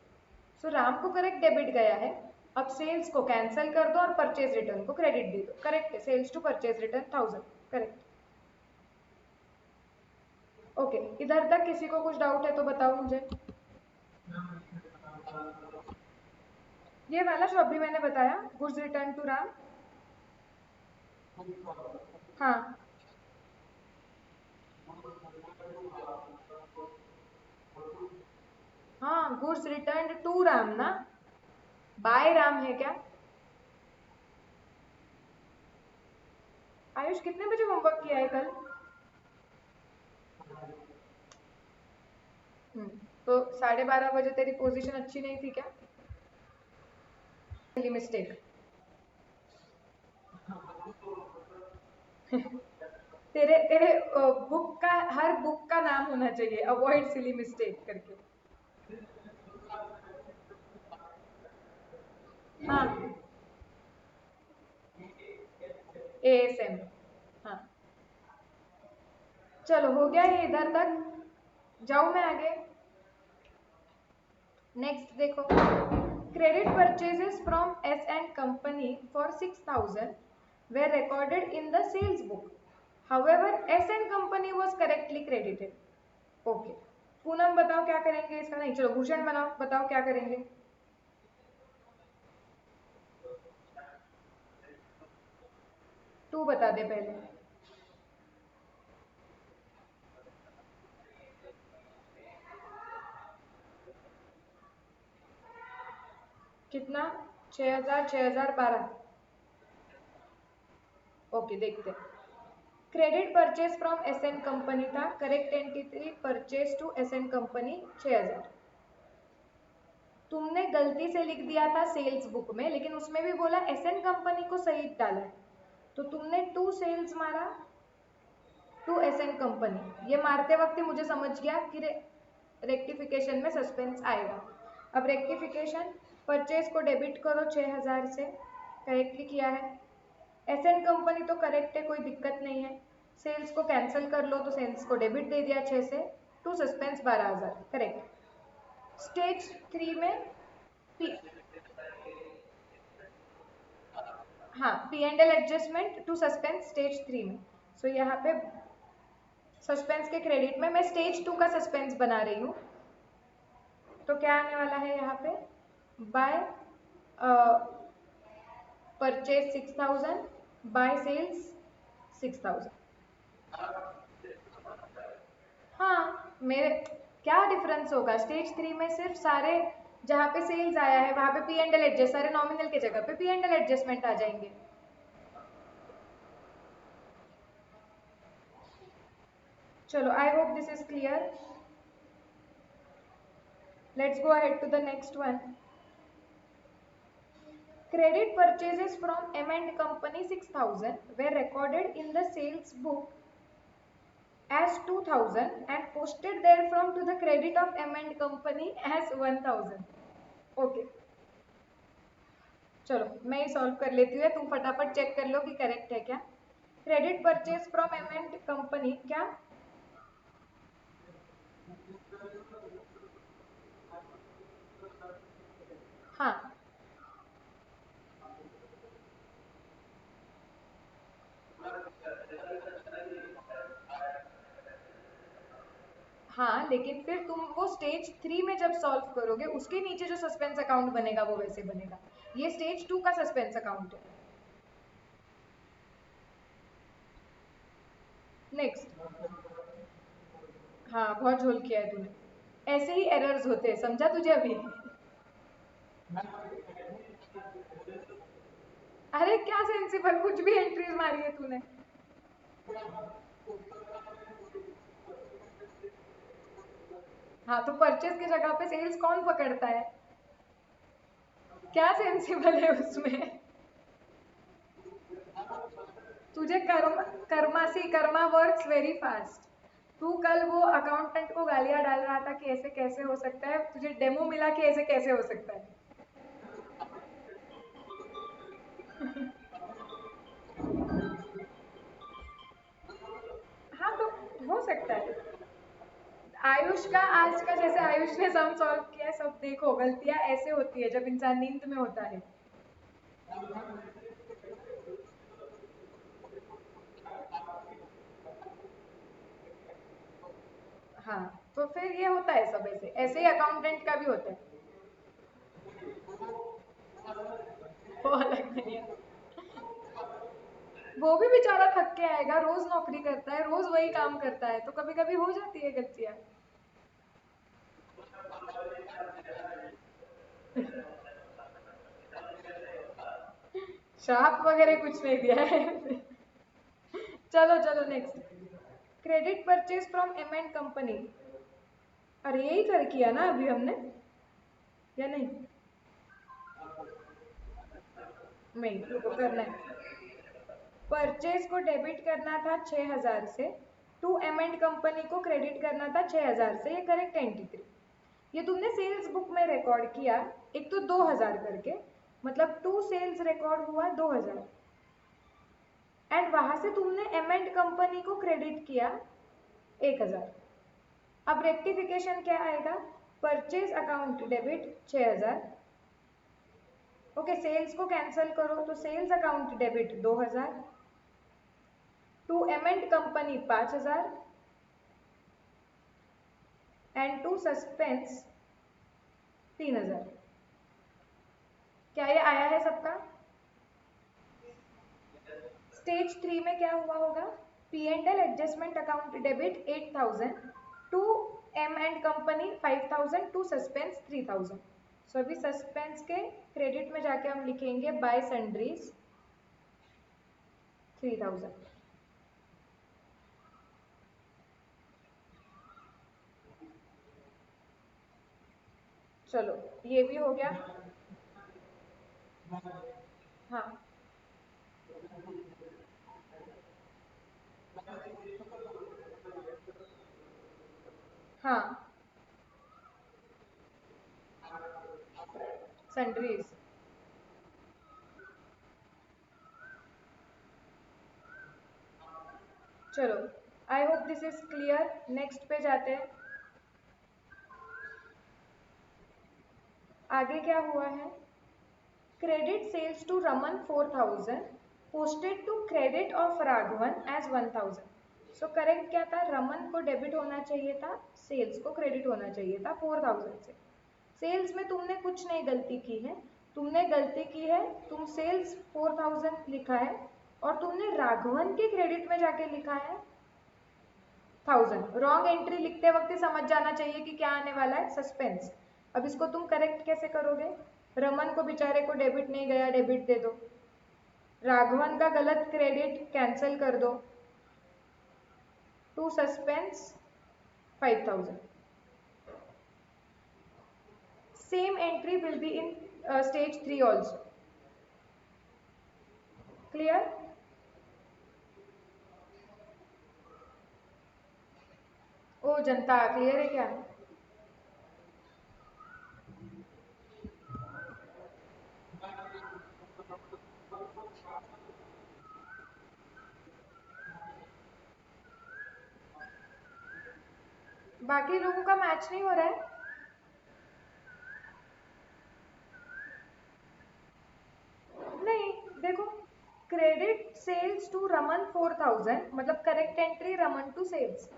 so Ram को करेक्ट डेबिट गया है, अब सेल्स को कैंसिल कर दो और परचेज रिटर्न को क्रेडिट दे दो। करेक्ट है, sales to purchase return 1000। Correct. Okay, इधर तक किसी को कुछ डाउट है तो बताओ मुझे। ये वाला जो अभी मैंने बताया, गुड्स रिटर्न टू राम। हाँ, हाँ, गुड्स रिटर्न टू राम ना, बाय राम है क्या? आयुष कितने बजे होमवर्क किया है कल? तो 12:30 बजे तेरी पोजीशन अच्छी नहीं थी क्या? मिस्टेक। तेरे तेरे बुक का, हर बुक का नाम होना चाहिए अवॉइड सिली मिस्टेक करके। हाँ, ASM। हाँ, चलो हो गया ये इधर तक। जाऊं मैं आगे? नेक्स्ट देखो, credit purchases from S and company for 6000 were recorded in the sales book. However, S and company was correctly credited. Okay, Poonam बताओ क्या करेंगे इसका? नहीं, चलो भूषण बनाओ, बताओ क्या करेंगे। तू बता दे पहले। कितना? 6000, 6012। ओके, देखते हैं। Credit purchase from S N company था, correct entity purchase to S N company 6000। तुमने गलती से लिख दिया था सेल्स बुक में, लेकिन उसमें भी बोला एस एन कंपनी को सही डाला है, तो तुमने टू सेल्स मारा, टू एस एन कंपनी। ये मारते वक्त ही मुझे समझ गया कि रेक्टिफिकेशन में सस्पेंस आएगा। अब रेक्टिफिकेशन, परचेज को डेबिट करो 6000 से, करेक्टली किया है। एस एंड कंपनी तो करेक्ट है, कोई दिक्कत नहीं है। सेल्स को कैंसिल कर लो, तो सेल्स को डेबिट दे दिया 6 से, टू सस्पेंस 12000। करेक्ट। स्टेज 3 में पी, हाँ, P&L adjustment to suspense stage 3 में। सो यहाँ पे सस्पेंस के क्रेडिट में मैं स्टेज 2 का सस्पेंस बना रही हूँ। तो क्या आने वाला है यहाँ पे? By purchase 6000, by sales 6000। हाँ, मेरे क्या डिफरेंस होगा? स्टेज 3 में सिर्फ सारे जहाँ पे सेल्स आया है वहाँ पे P&L एडजस्ट, सारे नॉमिनल के जगह पे P&L एडजस्टमेंट आ जाएंगे। चलो, I hope this is clear. Let's go ahead to the next one. Credit purchases from M and Company 6000 were recorded in the sales book as 2000 and posted therefrom to the credit of M and Company as 1000. Okay, चलो मैं ही solve कर लेती हूँ, तुम फटाफट check कर लो कि correct है क्या। Credit purchase from M and company क्या? हाँ, हाँ, लेकिन फिर तुम वो स्टेज 3 में जब सॉल्व करोगे उसके नीचे जो सस्पेंस अकाउंट बनेगा वो वैसे बनेगा। ये स्टेज 2 का सस्पेंस अकाउंट है। नेक्स्ट। हाँ, बहुत झोल किया है तूने, ऐसे ही एरर्स होते हैं, समझा तुझे अभी? अरे क्या सेंसिबल, कुछ भी एंट्रीज मारी है तूने। हाँ, तो परचेज की जगह पे सेल्स कौन पकड़ता है? क्या सेंसिबल है उसमें? तुझे कर्मा वर्क्स वेरी फास्ट। तू कल वो अकाउंटेंट को गालियां डाल रहा था कि ऐसे कैसे हो सकता है, तुझे डेमो मिला कि ऐसे कैसे हो सकता है। हाँ, तो हो सकता है। आयुष का आज का, जैसे आयुष ने सम सॉल्व किया है, सब देखो गलतियां ऐसे होती है जब इंसान नींद में होता है। हाँ, तो फिर ये होता है सब ऐसे ऐसे ही अकाउंटेंट का भी होता है। वो अलग नहीं है। वो भी बेचारा थक के आएगा, रोज नौकरी करता है, रोज वही काम करता है, तो कभी कभी हो जाती है गलतियां। शाप वगैरह कुछ नहीं दिया है। चलो चलो next. Credit purchase from M and company. अरे यही कर किया ना अभी हमने, या नहीं? नहीं, रुको करना है। परचेज को डेबिट करना था 6,000 से, टू एम एंड कंपनी को क्रेडिट करना था 6,000 से, ये करेक्ट एंट्री थी। ये तुमने सेल्स बुक में रिकॉर्ड किया, एक तो 2,000 करके, मतलब टू सेल्स रिकॉर्ड हुआ 2,000, एंड वहां से तुमने एम एंड कंपनी को क्रेडिट किया 1,000। अब रेक्टिफिकेशन क्या आएगा? Purchase account debit 6,000। Okay, sales को कैंसिल करो तो sales account debit 2,000, to M and company 5,000, and to suspense 3,000। क्या ये आया है सबका? स्टेज 3 में क्या हुआ होगा? P and L adjustment account debit 8,000, to M and company 5,000, to suspense 3,000। So अभी सस्पेंस के क्रेडिट में जाके हम लिखेंगे बाय सन्ड्रीज 3,000। चलो ये भी हो गया। हाँ हाँ, सन्ड्रीज। चलो, I hope this is clear. Next पे जाते हैं। आगे क्या हुआ है? Credit sales to Raman 4,000, posted to credit of Raghavan as 1,000। So correct क्या था? रमन को डेबिट होना चाहिए था, सेल्स को क्रेडिट होना चाहिए था 4,000 से। सेल्स में तुमने कुछ नहीं गलती की है, तुमने गलती की है, तुम सेल्स 4,000 लिखा है और तुमने राघवन के क्रेडिट में जाके लिखा है 1,000। रॉन्ग एंट्री लिखते वक्त ही समझ जाना चाहिए कि क्या आने वाला है, सस्पेंस। अब इसको तुम करेक्ट कैसे करोगे? रमन को बेचारे को डेबिट नहीं गया, डेबिट दे दो। राघवन का गलत क्रेडिट कैंसिल कर दो, to suspense 5,000। Same entry will be in stage 3 also. Clear? ओ जनता, क्लियर है क्या? बाकी लोगों का मैच नहीं हो रहा है। नहीं, देखो, क्रेडिट सेल्स टू रमन 4,000, मतलब correct entry Raman to sales.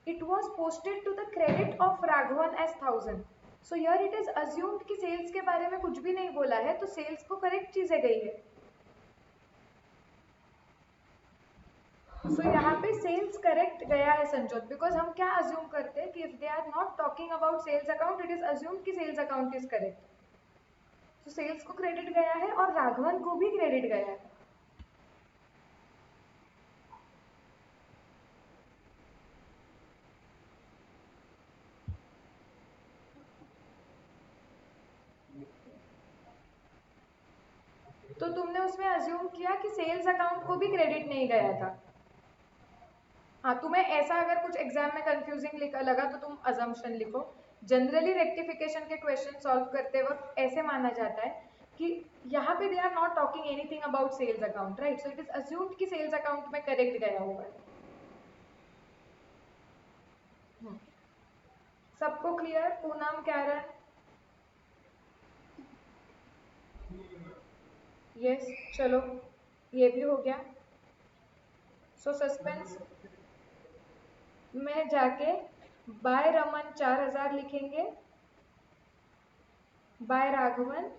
It was posted to the credit of Raghavan as 1,000। So here it is assumed कि सेल्स के बारे में कुछ भी नहीं बोला है, तो सेल्स को करेक्ट चीजें गई है। सो यहाँ पे सेल्स करेक्ट गया है संजोत, बिकॉज हम क्या अज्यूम करते हैं कि if they are not talking about sales account, it is assumed कि सेल्स अकाउंट इज करेक्ट। तो सेल्स को क्रेडिट गया है और राघवन को भी क्रेडिट गया है। तो तुमने उसमें अज्यूम किया कि सेल्स अकाउंट को भी क्रेडिट नहीं गया था। हाँ, तुम्हें ऐसा अगर कुछ एग्जाम में कंफ्यूजिंग लगा तो तुम अजम्पशन लिखो। जनरली रेक्टिफिकेशन के क्वेश्चन सॉल्व करते वक्त ऐसे माना जाता है कि यहाँ पे they are not talking anything about sales account, right? So it is assumed कि सेल्स अकाउंट में करेक्ट गया होगा। सबको क्लियर? पूनम, कैरन? यस, चलो ये भी हो गया। सो सस्पेंस में जाके बाय रमन 4000 लिखेंगे, बाय राघवन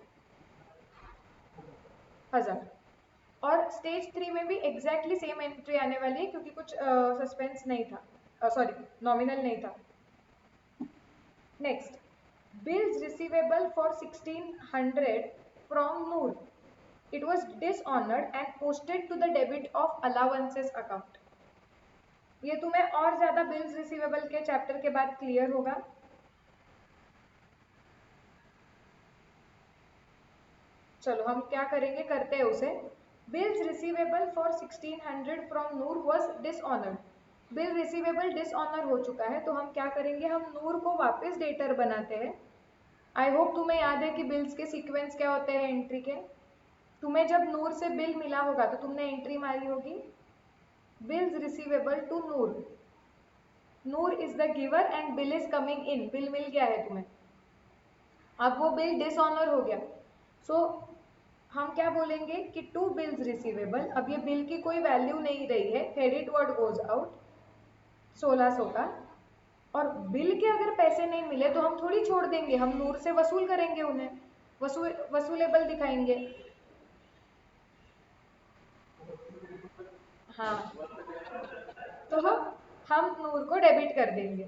1000। और स्टेज 3 में भी एग्जैक्टली सेम एंट्री आने वाली है क्योंकि कुछ सस्पेंस नहीं था, सॉरी नॉमिनल नहीं था। Next, bills receivable for 1600 from Noor. It was dishonored and posted to the debit of allowances account. ये तुम्हें और ज्यादा बिल्स रिसीवेबल के चैप्टर के बाद क्लियर होगा। चलो हम क्या करेंगे, करते हैं उसे। Bills receivable for 1600 from Noor was dishonoured. Bill receivable dishonour हो चुका है, तो हम क्या करेंगे, हम नूर को वापस डेटर बनाते हैं। आई होप तुम्हें याद है कि बिल्स के सीक्वेंस क्या होते हैं एंट्री के। तुम्हें जब नूर से बिल मिला होगा तो तुमने एंट्री मारी होगी bills receivable to Noor. Noor is the giver and bill is coming in. Bill मिल गया है तुम्हें, अब वो बिल डिसऑनर हो गया। सो हम क्या बोलेंगे कि टू बिल्स रिसीवेबल। अब ये बिल की कोई वैल्यू नहीं रही है, क्रेडिट वर्ड गोज आउट 1600 का। और बिल के अगर पैसे नहीं मिले तो हम थोड़ी छोड़ देंगे, हम नूर से वसूल करेंगे, उन्हें वसूलेबल दिखाएंगे। हाँ, तो हम नूर को डेबिट कर देंगे,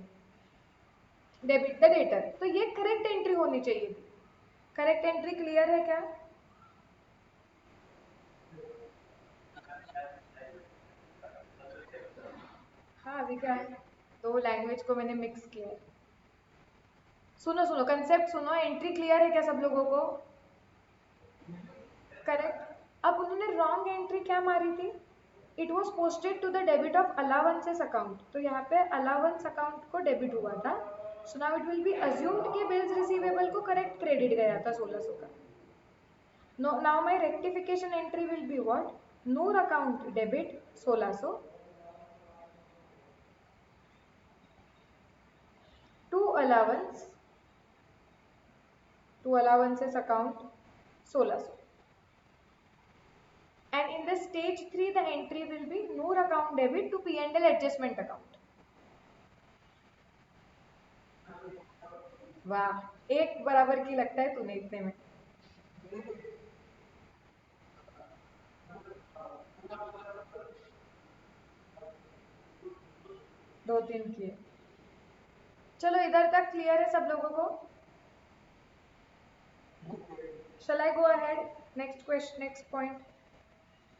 डेबिट द डेटर। तो ये करेक्ट एंट्री होनी चाहिए थी। करेक्ट एंट्री क्लियर है क्या? हाँ अभी क्या है, दो लैंग्वेज को मैंने मिक्स किया है। सुनो सुनो, कंसेप्ट सुनो, एंट्री क्लियर है क्या सब लोगों को? करेक्ट। अब उन्होंने रॉन्ग एंट्री क्या मारी थी, it was posted to the debit of allowances account. तो यहाँ पे अलाउंस अकाउंट को डेबिट हुआ था। So now it will be assumed कि बिल्स रिसीवेबल को करेक्ट क्रेडिट गया था 1600 का। Now my rectification entry will be what, Noor account debit 1600 to allowances account 1600। And in the stage 3 the entry will be Noor account debit to P&L adjustment account। वाह, एक बराबर की लगता है तूने इतने में। दो तीन किए। चलो इधर तक क्लियर है सब लोगों को? Shall I go ahead? Next question, next point.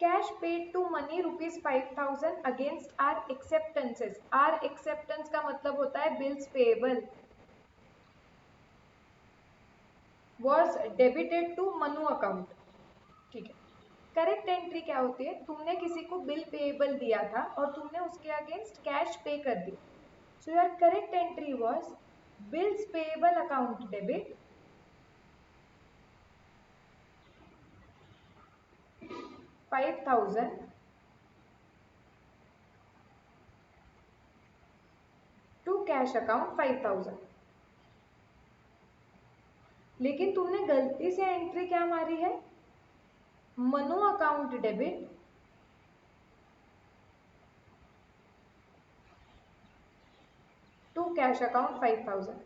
Cash paid to money rupees 5000 against our acceptances। our acceptance का मतलब होता है bills payable was debited to Manu account। ठीक है, करेक्ट एंट्री क्या होती है, तुमने किसी को बिल पेएबल दिया था और तुमने उसके अगेंस्ट कैश पे कर दी। So your correct entry was bills payable account debit 5000 to cash account 5000। लेकिन तुमने गलती से एंट्री क्या मारी है, Manu account debit to cash account 5000।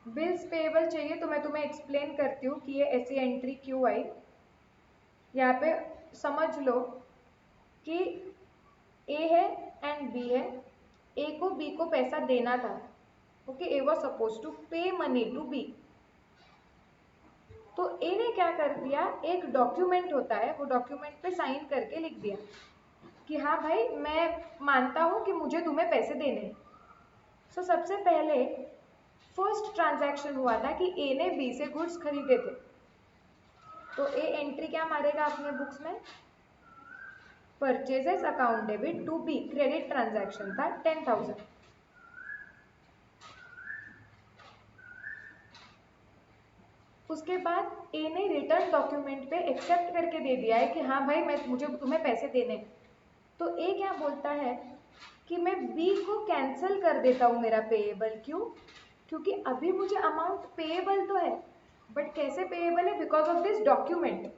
Bills payable चाहिए तो मैं तुम्हें एक्सप्लेन करती हूँ कि ये ऐसी एंट्री क्यों आई। यहाँ पे समझ लो कि ए है एंड बी है, ए को बी को पैसा देना था। Okay, A was suppose to pay money to B. तो ए ने क्या कर दिया, एक डॉक्यूमेंट होता है, वो डॉक्यूमेंट पे साइन करके लिख दिया कि हाँ भाई मैं मानता हूँ कि मुझे तुम्हें पैसे देने हैं। सो सबसे पहले फर्स्ट ट्रांजैक्शन हुआ था कि ए ने बी से गुड्स खरीदे थे। तो ए एंट्री क्या मारेगा अपने बुक्स में, purchases account debit to B, credit transaction था 10,000। उसके बाद ए ने रिटर्न डॉक्यूमेंट पे एक्सेप्ट करके दे दिया है कि हाँ भाई मैं मुझे तुम्हें पैसे देने। तो ए क्या बोलता है कि मैं बी को कैंसिल कर देता हूँ मेरा पेएबल। क्यों? क्योंकि अभी मुझे अमाउंट पेएबल तो है बट कैसे पेएबल है? Because of this document.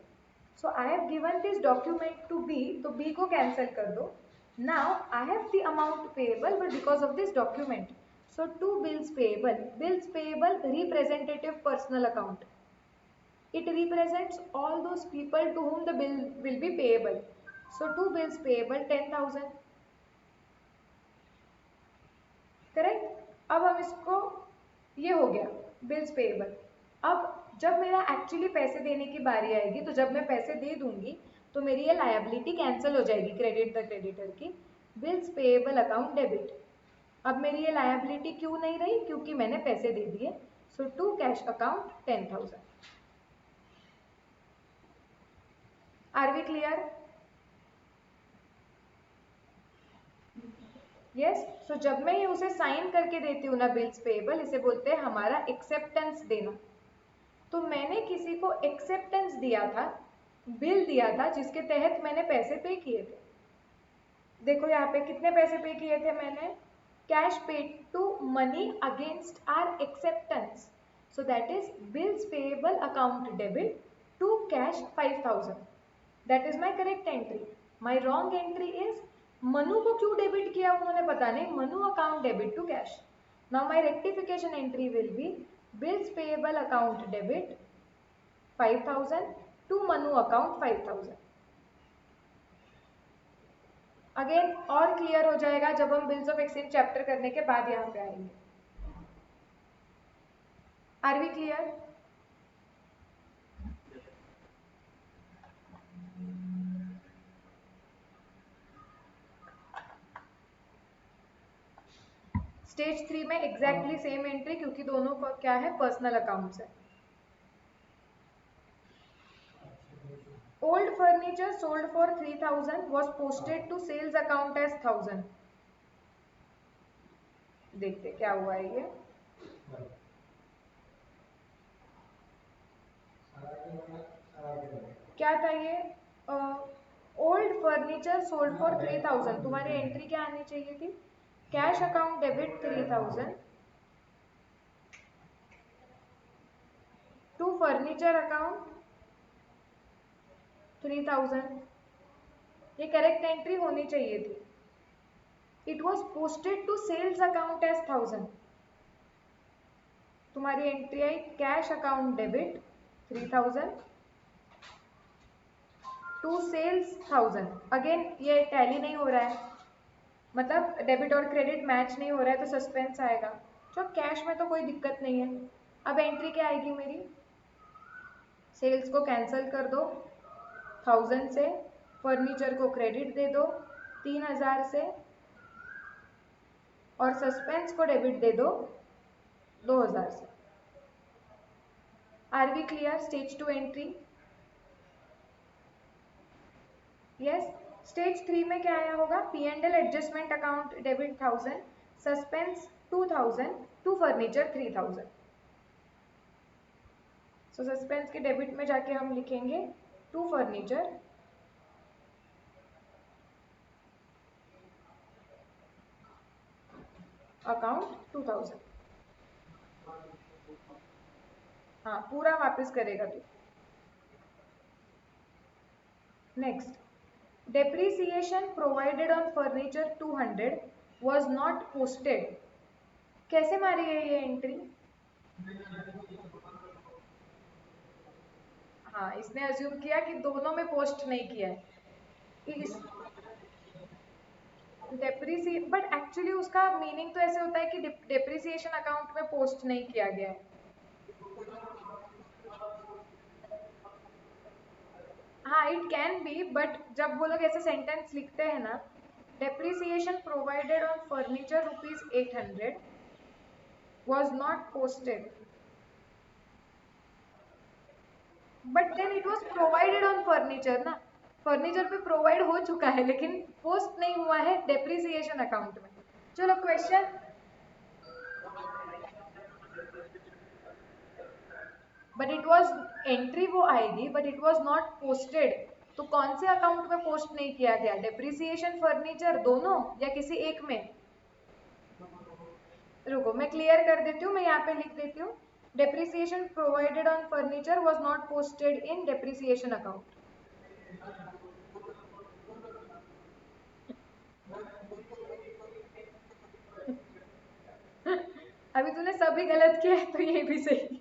So I have given this document to B, तो बी को कैंसिल कर दो. Now I have the amount payable but because of this document. So to bills payable. Bills payable representative personal account. It represents all those people to whom the bill will be payable. So two bills payable 10,000. Correct. अब हम इसको, ये हो गया bills payable. अब जब मेरा actually पैसे देने की बारी आएगी, तो जब मैं पैसे दे दूंगी तो मेरी ये लायबिलिटी कैंसिल हो जाएगी, क्रेडिट द क्रेडिटर की. Bills payable account debit. अब मेरी ये लायबिलिटी क्यों नहीं रही? क्योंकि मैंने पैसे दे दिए. So to cash account 10,000. Are we clear? Yes. So जब मैं ये उसे साइन करके देती हूँ ना बिल्स पेएबल, इसे बोलते हैं हमारा एक्सेप्टेंस देना. तो मैंने किसी को एक्सेप्टेंस दिया था, बिल दिया था जिसके तहत मैंने पैसे पे किए थे. देखो यहाँ पे कितने पैसे पे किए थे मैंने? Cash paid to money against our acceptance. So that is bills payable account debit to cash 5,000. That is my correct entry. My wrong entry is Manu को क्यों डेबिट किया उन्होंने पता नहीं, Manu account debit to cash. Now my rectification entry will be bills payable account debit 5,000 to Manu account 5,000. Again और clear हो जाएगा जब हम बिल्स ऑफ एक्सचेंज चैप्टर करने के बाद यहाँ पे आएंगे. Are we clear? स्टेज 3 में एग्जैक्टली सेम एंट्री, क्योंकि दोनों का क्या है? पर्सनल अकाउंट्स है. Old furniture sold for 3,000 was posted to sales account as 1,000. देखते क्या हुआ है ये. क्या था ये? Old furniture sold for 3,000. तुम्हारी एंट्री क्या आनी चाहिए थी? Cash account debit 3,000 to furniture account 3,000. ये करेक्ट एंट्री होनी चाहिए थी. It was posted to sales account as 1,000. तुम्हारी एंट्री आई cash account debit 3,000 to sales 1,000. Again ये टैली नहीं हो रहा है, मतलब डेबिट और क्रेडिट मैच नहीं हो रहा है, तो सस्पेंस आएगा. तो कैश में तो कोई दिक्कत नहीं है. अब एंट्री क्या आएगी मेरी? सेल्स को कैंसिल कर दो 1,000 से, फर्नीचर को क्रेडिट दे दो 3,000 से, और सस्पेंस को डेबिट दे दो 2,000 से. Are we clear? Stage 2 entry. Yes. Stage 3 में क्या आया होगा? P&L adjustment account debit 1,000, suspense 2,000 to furniture 3,000. So suspense के डेबिट में जाके हम लिखेंगे टू फर्नीचर अकाउंट 2,000. हाँ, पूरा वापस करेगा तू. Next, depreciation provided on furniture 200 was not posted. कैसे मारी है ये एंट्री? हाँ, इसने अज्यूम किया कि दोनों में पोस्ट नहीं किया है. बट एक्चुअली उसका मीनिंग तो ऐसे होता है कि डेप्रिसिएशन अकाउंट में पोस्ट नहीं किया गया है. हाँ, इट कैन बी, बट जब वो लोग ऐसे सेंटेंस लिखते हैं ना, depreciation provided on furniture ₹800 was not posted, but then it was provided on furniture ना. फर्नीचर पे प्रोवाइड हो चुका है लेकिन पोस्ट नहीं हुआ है डेप्रिसिएशन अकाउंट में. चलो question. But it was, entry वो आएगी but it was not posted. तो कौन से अकाउंट में पोस्ट नहीं किया गया? डेप्रिसिएशन, फर्नीचर, दोनों या किसी एक में? रुको मैं क्लियर कर देती हूँ, मैं यहाँ पे लिख देती हूँ. Depreciation provided on furniture was not posted in depreciation account. अभी तूने सभी गलत किया है तो ये भी सही।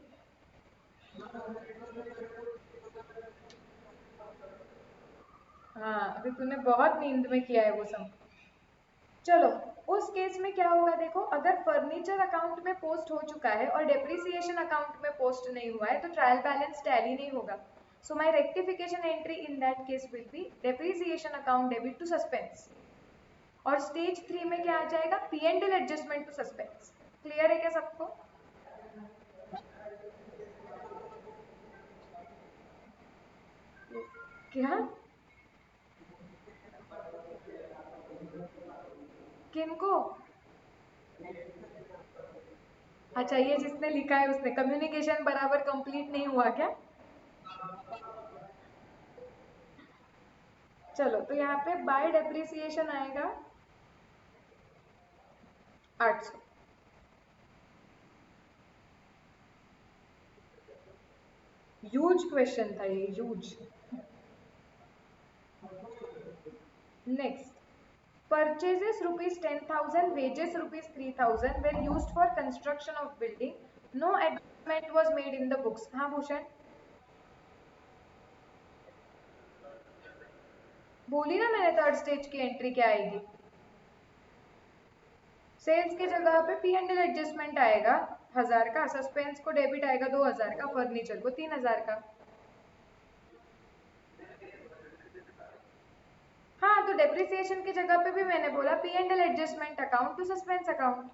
हाँ, अभी तूने बहुत नींद में किया है वो सब। चलो, उस केस में क्या होगा देखो, अगर फर्नीचर अकाउंट में पोस्ट हो चुका है और डेप्रिसिएशन अकाउंट में पोस्ट नहीं हुआ है तो ट्रायल बैलेंस टैली नहीं होगा। So my rectification entry in that case will be depreciation account debit to suspense. और स्टेज 3 में क्या आ जाएगा, P and L adjustment to suspense. Clear है क्या सबको? क्या? किनको? अच्छा, ये जिसने लिखा है उसने कम्युनिकेशन बराबर कंप्लीट नहीं हुआ क्या? चलो, तो यहाँ पे बाय डेप्रिसिएशन आएगा 800। ह्यूज क्वेश्चन था ये, huge. Next, purchases rupees 10,000, wages rupees 3,000 were used for construction of building. No adjustment was made in the books. हाँ भूषण, बोली ना मैंने थर्ड स्टेज की एंट्री क्या आएगी। सेल्स की जगह पे पी एंड एल एडजस्टमेंट आएगा 1000 का, सस्पेंस को डेबिट आएगा 2000 का, फर्नीचर को 3000 का। हाँ, तो डेप्रिसिएशन की जगह पे भी मैंने बोला P and L adjustment account to suspense account.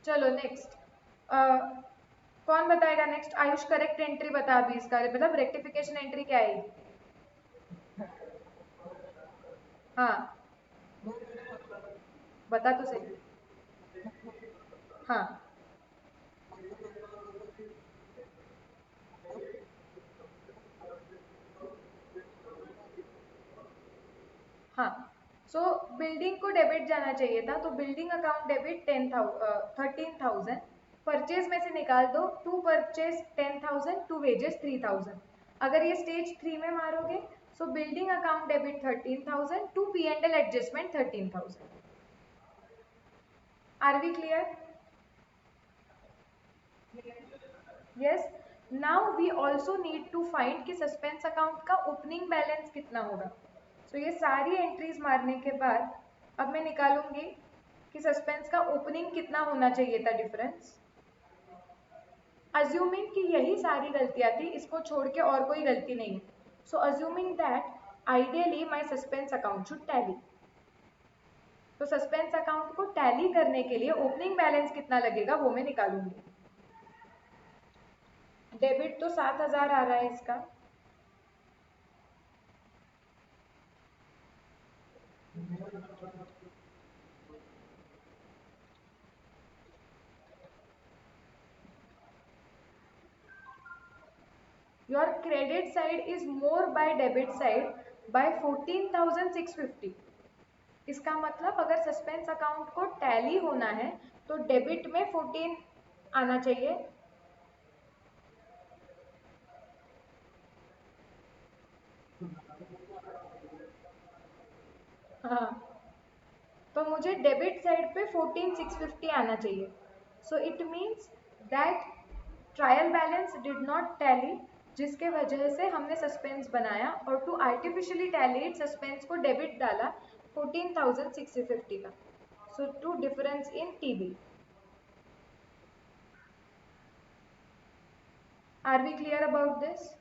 चलो नेक्स्ट, कौन बताएगा नेक्स्ट? आयुष करेक्ट एंट्री बता अभी इसका, मतलब रेक्टिफिकेशन एंट्री क्या है? हाँ, बता तो सही। हाँ हाँ, सो बिल्डिंग को डेबिट जाना चाहिए था, तो बिल्डिंग अकाउंट डेबिट 13,000, परचेज में से निकाल दो, टू परचेज 10,000, टू वेजेस 3,000। अगर ये स्टेज 3 में मारोगे, so building account debit 13,000, to P and L adjustment 13,000। Are we clear? Yes. Now we also need to find कि सस्पेंस अकाउंट का ओपनिंग बैलेंस कितना होगा। सो ये सारी एंट्रीज मारने के बाद अब मैं निकालूंगी कि सस्पेंस का ओपनिंग कितना होना चाहिए था डिफरेंस। अज्यूमिंग कि यही सारी गलतियां थी, इसको छोड़ के और कोई गलती नहीं। So assuming that ideally my suspense account should tally. तो सस्पेंस अकाउंट को टैली करने के लिए ओपनिंग बैलेंस कितना लगेगा वो मैं निकालूंगी। डेबिट तो 7,000 आ रहा है इसका। Your credit side is more by debit side by 14,650। इसका मतलब अगर सस्पेंस अकाउंट को टैली होना है तो डेबिट में 14 आना चाहिए। हाँ, तो मुझे डेबिट साइड पे 14,650 आना चाहिए। So it means that trial balance did not tally, जिसके वजह से हमने सस्पेंस बनाया और टू आर्टिफिशियली टैली सस्पेंस को डेबिट डाला 14,650 का। So to difference in TB. Are we clear about this?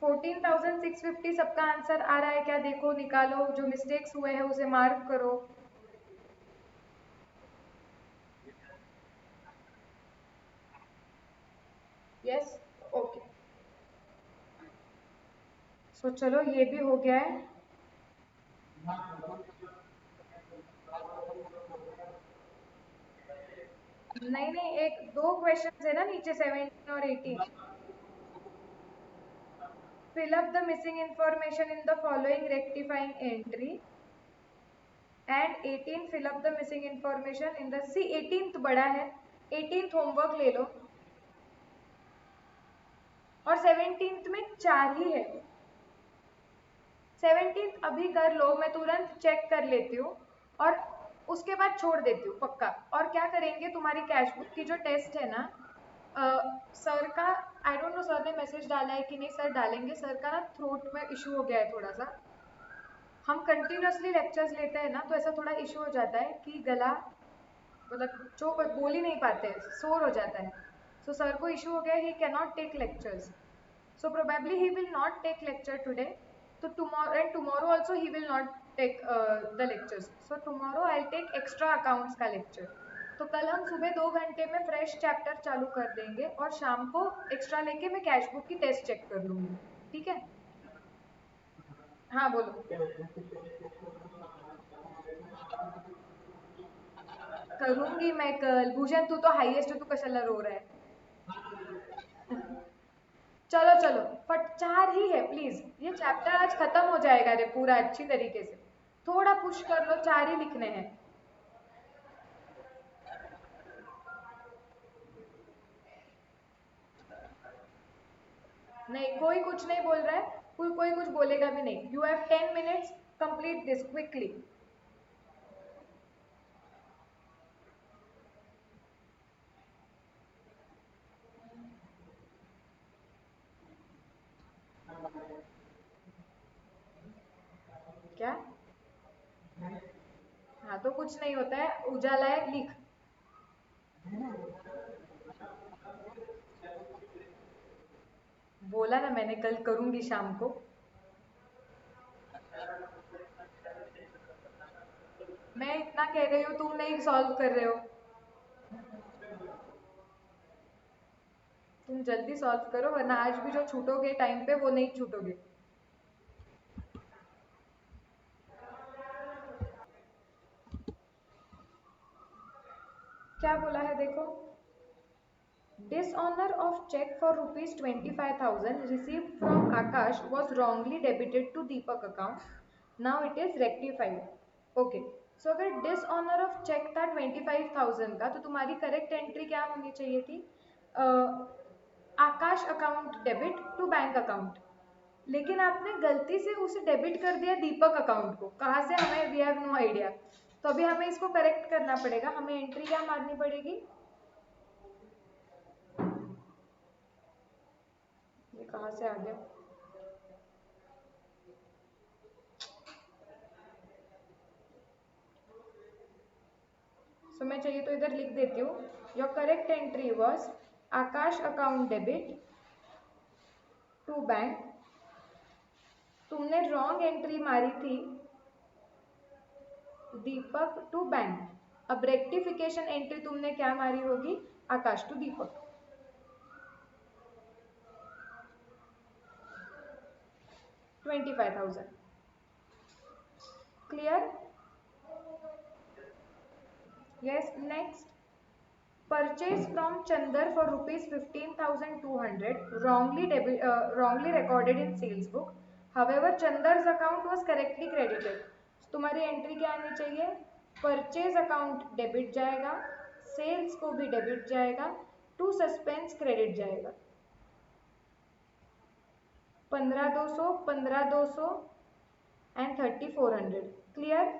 14,650 सबका आंसर आ रहा है क्या? देखो निकालो, जो मिस्टेक्स हुए हैं उसे मार्क करो। Yes, okay. सो चलो ये भी हो गया है। नहीं नहीं, एक दो क्वेश्चन है ना नीचे, 17 और 18। fill up the missing information in the following rectifying entry and 18 fill up the missing information in the see 18th बड़ा है 18th होमवर्क ले लो और 17th में 4 ही है 17th अभी कर लो मैं तुरंत चेक कर लेती हूँ और उसके बाद छोड़ देती हूँ पक्का। और क्या करेंगे तुम्हारी कैश बुक की जो टेस्ट है ना सर का आई डोंट नो सर ने मैसेज डाला है कि नहीं सर डालेंगे सर का ना थ्रोट में इशू हो गया है थोड़ा सा हम कंटिन्यूसली लेक्चर्स लेते हैं ना तो ऐसा थोड़ा इशू हो जाता है कि गला मतलब जो बोल ही नहीं पाते शोर हो जाता है सो सर को इशू हो गया he can not take lectures so probably he will not take lecture today तो tomorrow also he will not take the lectures so tomorrow I'll take extra accounts का lecture तो कल हम सुबह 2 घंटे में फ्रेश चैप्टर चालू कर देंगे और शाम को एक्स्ट्रा लेके मैं कैश बुक की टेस्ट चेक कर लूंगी ठीक है हाँ बोलो करूंगी मैं कल भूषण तू तो हाईएस्ट तू कशाला रो रहा है चलो चलो फट 4 ही है प्लीज ये चैप्टर आज खत्म हो जाएगा रे पूरा अच्छी तरीके से थोड़ा पुश कर लो 4 ही लिखने हैं नहीं कोई कुछ नहीं बोल रहा है कोई कुछ बोलेगा भी नहीं you have 10 minutes complete this quickly क्या हाँ तो कुछ नहीं होता है उजाला है लिख बोला ना मैंने कल करूंगी शाम को मैं इतना कह रही हूँ तुम नहीं सॉल्व कर रहे हो तुम जल्दी सॉल्व करो वरना आज भी जो छूटोगे टाइम पे वो नहीं छूटोगे क्या बोला है देखो dishonor of check for rupees 25,000 received from Akash was wrongly debited to Deepak account. Now it is rectified. Okay. So अगर dishonor of check था 25,000 का तो तुम्हारी करेक्ट एंट्री क्या होनी चाहिए थी Akash account debit to bank account लेकिन आपने गलती से उसे डेबिट कर दिया दीपक अकाउंट को कहाँ से हमें वी हैव नो आइडिया तो अभी हमें इसको करेक्ट करना पड़ेगा हमें एंट्री क्या मारनी पड़ेगी ये कहाँ से आ गया मैं चाहिए तो इधर लिख देती हूँ your correct entry was Akash account debit to bank तुमने रॉन्ग एंट्री मारी थी दीपक टू बैंक अब रेक्टिफिकेशन एंट्री तुमने क्या मारी होगी Akash to Deepak 25,000 clear yes next purchase from Chandar for rupees 15,200 wrongly recorded in sales book however Chandar's account was correctly credited तुम्हारी entry क्या आनी चाहिए परचेज अकाउंट डेबिट जाएगा सेल्स को भी डेबिट जाएगा टू सस्पेंस क्रेडिट जाएगा 15,200 15,200 एंड 3,400 क्लियर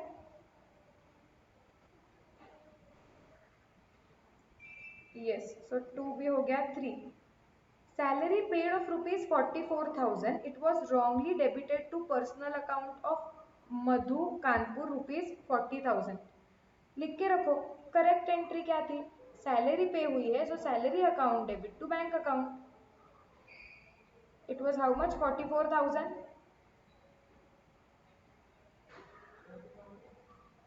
yes so 2 भी हो गया 3 salary paid of rupees 44,000 it was wrongly debited to personal account of Madhu Kanpur rupees 40,000 लिख के रखो करेक्ट एंट्री क्या थी सैलरी पे हुई है so salary account debit to bank account it was how much 44,000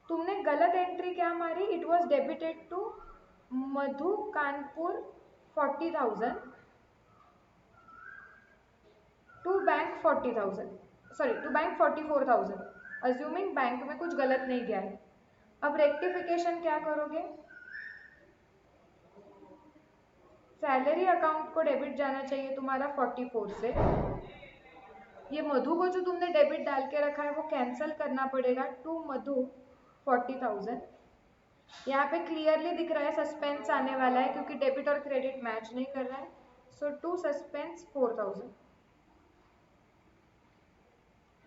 तुमने गलत एंट्री क्या मारी it was debited to Madhu Kanpur 40,000 to bank 40,000 sorry to bank 44,000 assuming bank में कुछ गलत नहीं गया है अब रेक्टिफिकेशन क्या करोगे सैलरी अकाउंट को डेबिट जाना चाहिए तुम्हारा 44 से ये मधु को जो तुमने डेबिट डाल के रखा है वो कैंसिल करना पड़ेगा। टू मधु 40,000। यहाँ पे क्लियरली दिख रहा है सस्पेंस आने वाला है क्योंकि डेबिट और क्रेडिट मैच नहीं कर रहा है। सो टू सस्पेंस 4,000।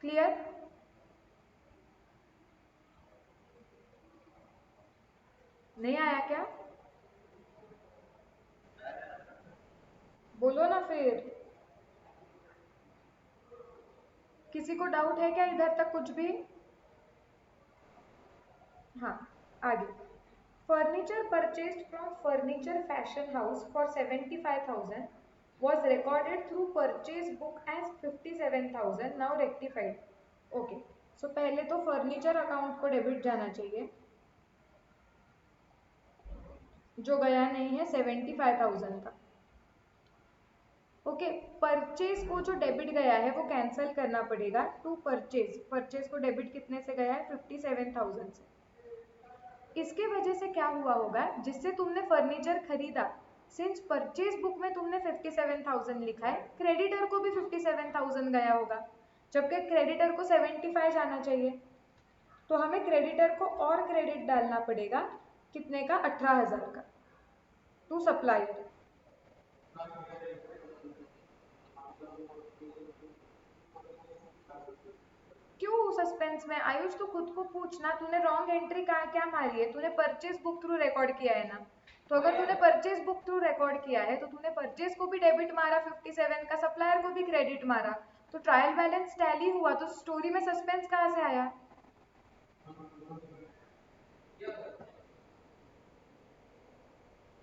क्लियर? नहीं आया क्या? बोलो ना फिर। किसी को डाउट है क्या इधर तक कुछ भी? हाँ, आगे। Furniture purchased from furniture fashion house for 75,000 was recorded through purchase book as 57,000, now rectified. Okay, सो पहले तो फर्नीचर अकाउंट को डेबिट जाना चाहिए जो गया नहीं है 75,000 का। ओके, परचेज को जो डेबिट गया है वो कैंसिल करना पड़ेगा। टू परचेज, परचेज को डेबिट कितने से गया है? 57,000 से। इसके वजह से क्या हुआ होगा, जिससे तुमने फर्नीचर खरीदा, सिंस परचेज बुक में तुमने 57,000 लिखा है, क्रेडिटर को भी 57,000 गया होगा, जबकि क्रेडिटर को 75 जाना चाहिए। तो हमें क्रेडिटर को और क्रेडिट डालना पड़ेगा, कितने का? 18,000 का, टू सप्लायर। क्यों सस्पेंस में? आयुष तो खुद को पूछना, तूने रॉन्ग एंट्री का क्या मारी है? तूने परचेज बुक थ्रू रिकॉर्ड किया है ना, तो अगर तूने परचेज बुक थ्रू रिकॉर्ड किया है तो तूने परचेज को भी डेबिट मारा 57 का, सप्लायर को भी क्रेडिट मारा, तो ट्रायल बैलेंस टैली हुआ, तो स्टोरी में सस्पेंस कहाँ से आया?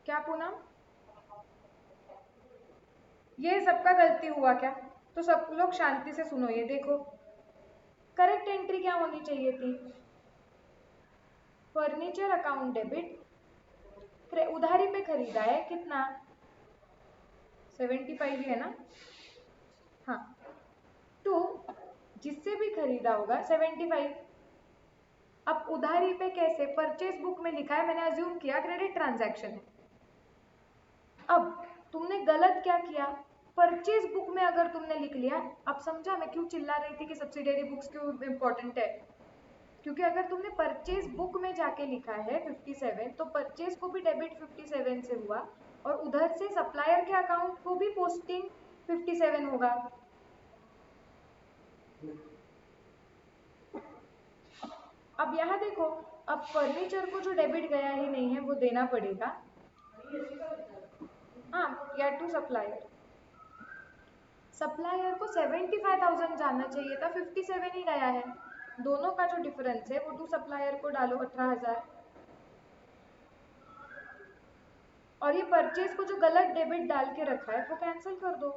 क्या पूनम? ये सबका गलती हुआ क्या? तो सब लोग शांति से सुनो, ये देखो करेक्ट एंट्री क्या होनी चाहिए थी? फर्नीचर अकाउंट डेबिट, उधारी पे खरीदा है, कितना? 75 ही है ना? हाँ, टू जिससे भी खरीदा होगा 75। अब उधारी पे कैसे? परचेज बुक में लिखा है, मैंने अज्यूम किया क्रेडिट ट्रांजैक्शन है। अब तुमने गलत क्या किया, परचेज बुक में अगर तुमने लिख लिया, अब समझा मैं क्यों चिल्ला रही थी कि सब्सिडियरी बुक्स क्यों इंपॉर्टेंट है? क्योंकि अगर तुमने परचेज बुक में जाके लिखा है 57, तो परचेज को भी डेबिट 57 से हुआ, और उधर से सप्लायर के अकाउंट को भी पोस्टिंग 57 होगा। अब यहाँ देखो, अब फर्नीचर को जो डेबिट गया ही नहीं है वो देना पड़ेगा। हाँ, या टू सप्लायर, सप्लायर को 75,000 जाना चाहिए था, 57 ही गया है। दोनों का जो डिफरेंस है वो टू सप्लायर को डालो 18,000, और ये परचेज को जो गलत डेबिट डाल के रखा है वो कैंसिल कर दो।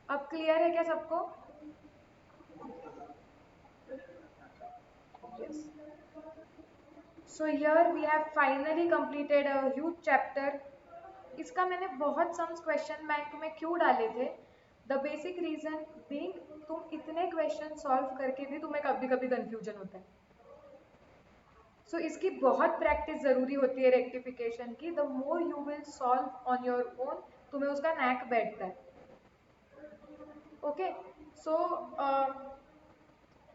अब क्लियर है क्या सबको? Yes. So here we have finally completed a huge chapter. इसका मैंने बहुत सम्स क्वेश्चन बैंक में क्यों डाले थे? द बेसिक रीजन बीइंग, तुम इतने क्वेश्चन सॉल्व करके भी तुम्हें कभी कभी कंफ्यूजन होता है। सो इसकी बहुत प्रैक्टिस जरूरी होती है रेक्टिफिकेशन की। The more you will solve on your own, तुम्हें उसका नैक बैठता है। Okay, so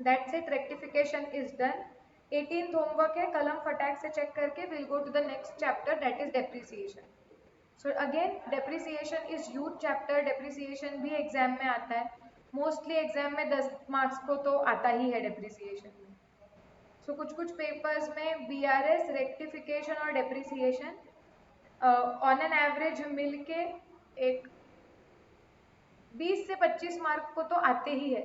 that's it, rectification is done. 18th homework है, कलम फटाक से चेक करके will go to the next chapter, that is depreciation. So again depreciation is huge chapter, depreciation भी एग्जाम में आता है, मोस्टली एग्जाम में 10 मार्क्स को तो आता ही है डेप्रिसिएशन में। सो कुछ कुछ पेपर्स में बीआरएस, रेक्टिफिकेशन और डेप्रिसिएशन ऑन एन एवरेज मिलके एक 20 से 25 मार्क को तो आते ही है।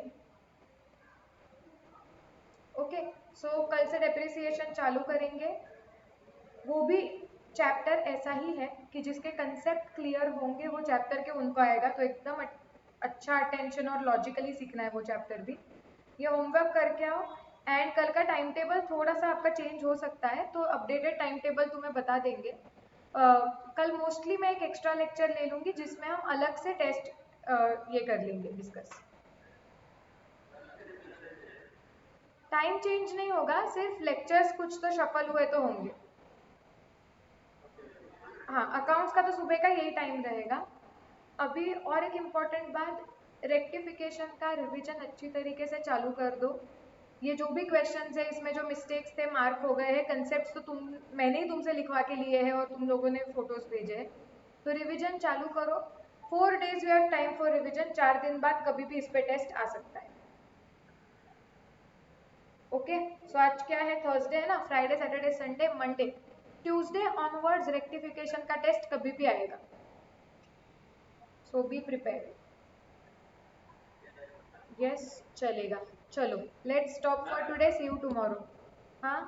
ओके, सो कल से डेप्रिसिएशन चालू करेंगे। वो भी चैप्टर ऐसा ही है कि जिसके कंसेप्ट क्लियर होंगे वो चैप्टर के उनको आएगा, तो एकदम अच्छा अटेंशन और लॉजिकली सीखना है वो चैप्टर भी। ये होमवर्क करके आओ, एंड कल का टाइम टेबल थोड़ा सा आपका चेंज हो सकता है, तो अपडेटेड टाइम टेबल तुम्हें बता देंगे। कल मोस्टली मैं एक एक्स्ट्रा लेक्चर ले लूँगी जिसमें हम अलग से टेस्ट ये कर लेंगे डिस्कस। टाइम चेंज नहीं होगा, सिर्फ लेक्चर्स कुछ तो शफल हुए तो होंगे। हाँ, अकाउंट्स का तो सुबह का यही टाइम रहेगा। अभी और एक इम्पॉर्टेंट बात, रेक्टिफिकेशन का रिवीजन अच्छी तरीके से चालू कर दो। ये जो भी क्वेश्चंस है इसमें जो मिस्टेक्स थे मार्क हो गए हैं, कंसेप्ट तो मैंने ही तुमसे लिखवा के लिए हैं और तुम लोगों ने फोटोज भेजे हैं, तो रिवीजन चालू करो। 4 days you have time for revision, 4 दिन बाद कभी भी इस पे टेस्ट आ सकता है। ओके, सो आज क्या है, थर्सडे है ना, Friday Saturday Sunday Monday Tuesday onwards rectification का टेस्ट कभी भी आएगा, सो बी प्रिपेयर्ड। यस चलेगा, चलो let's stop for today, see you tomorrow. हाँ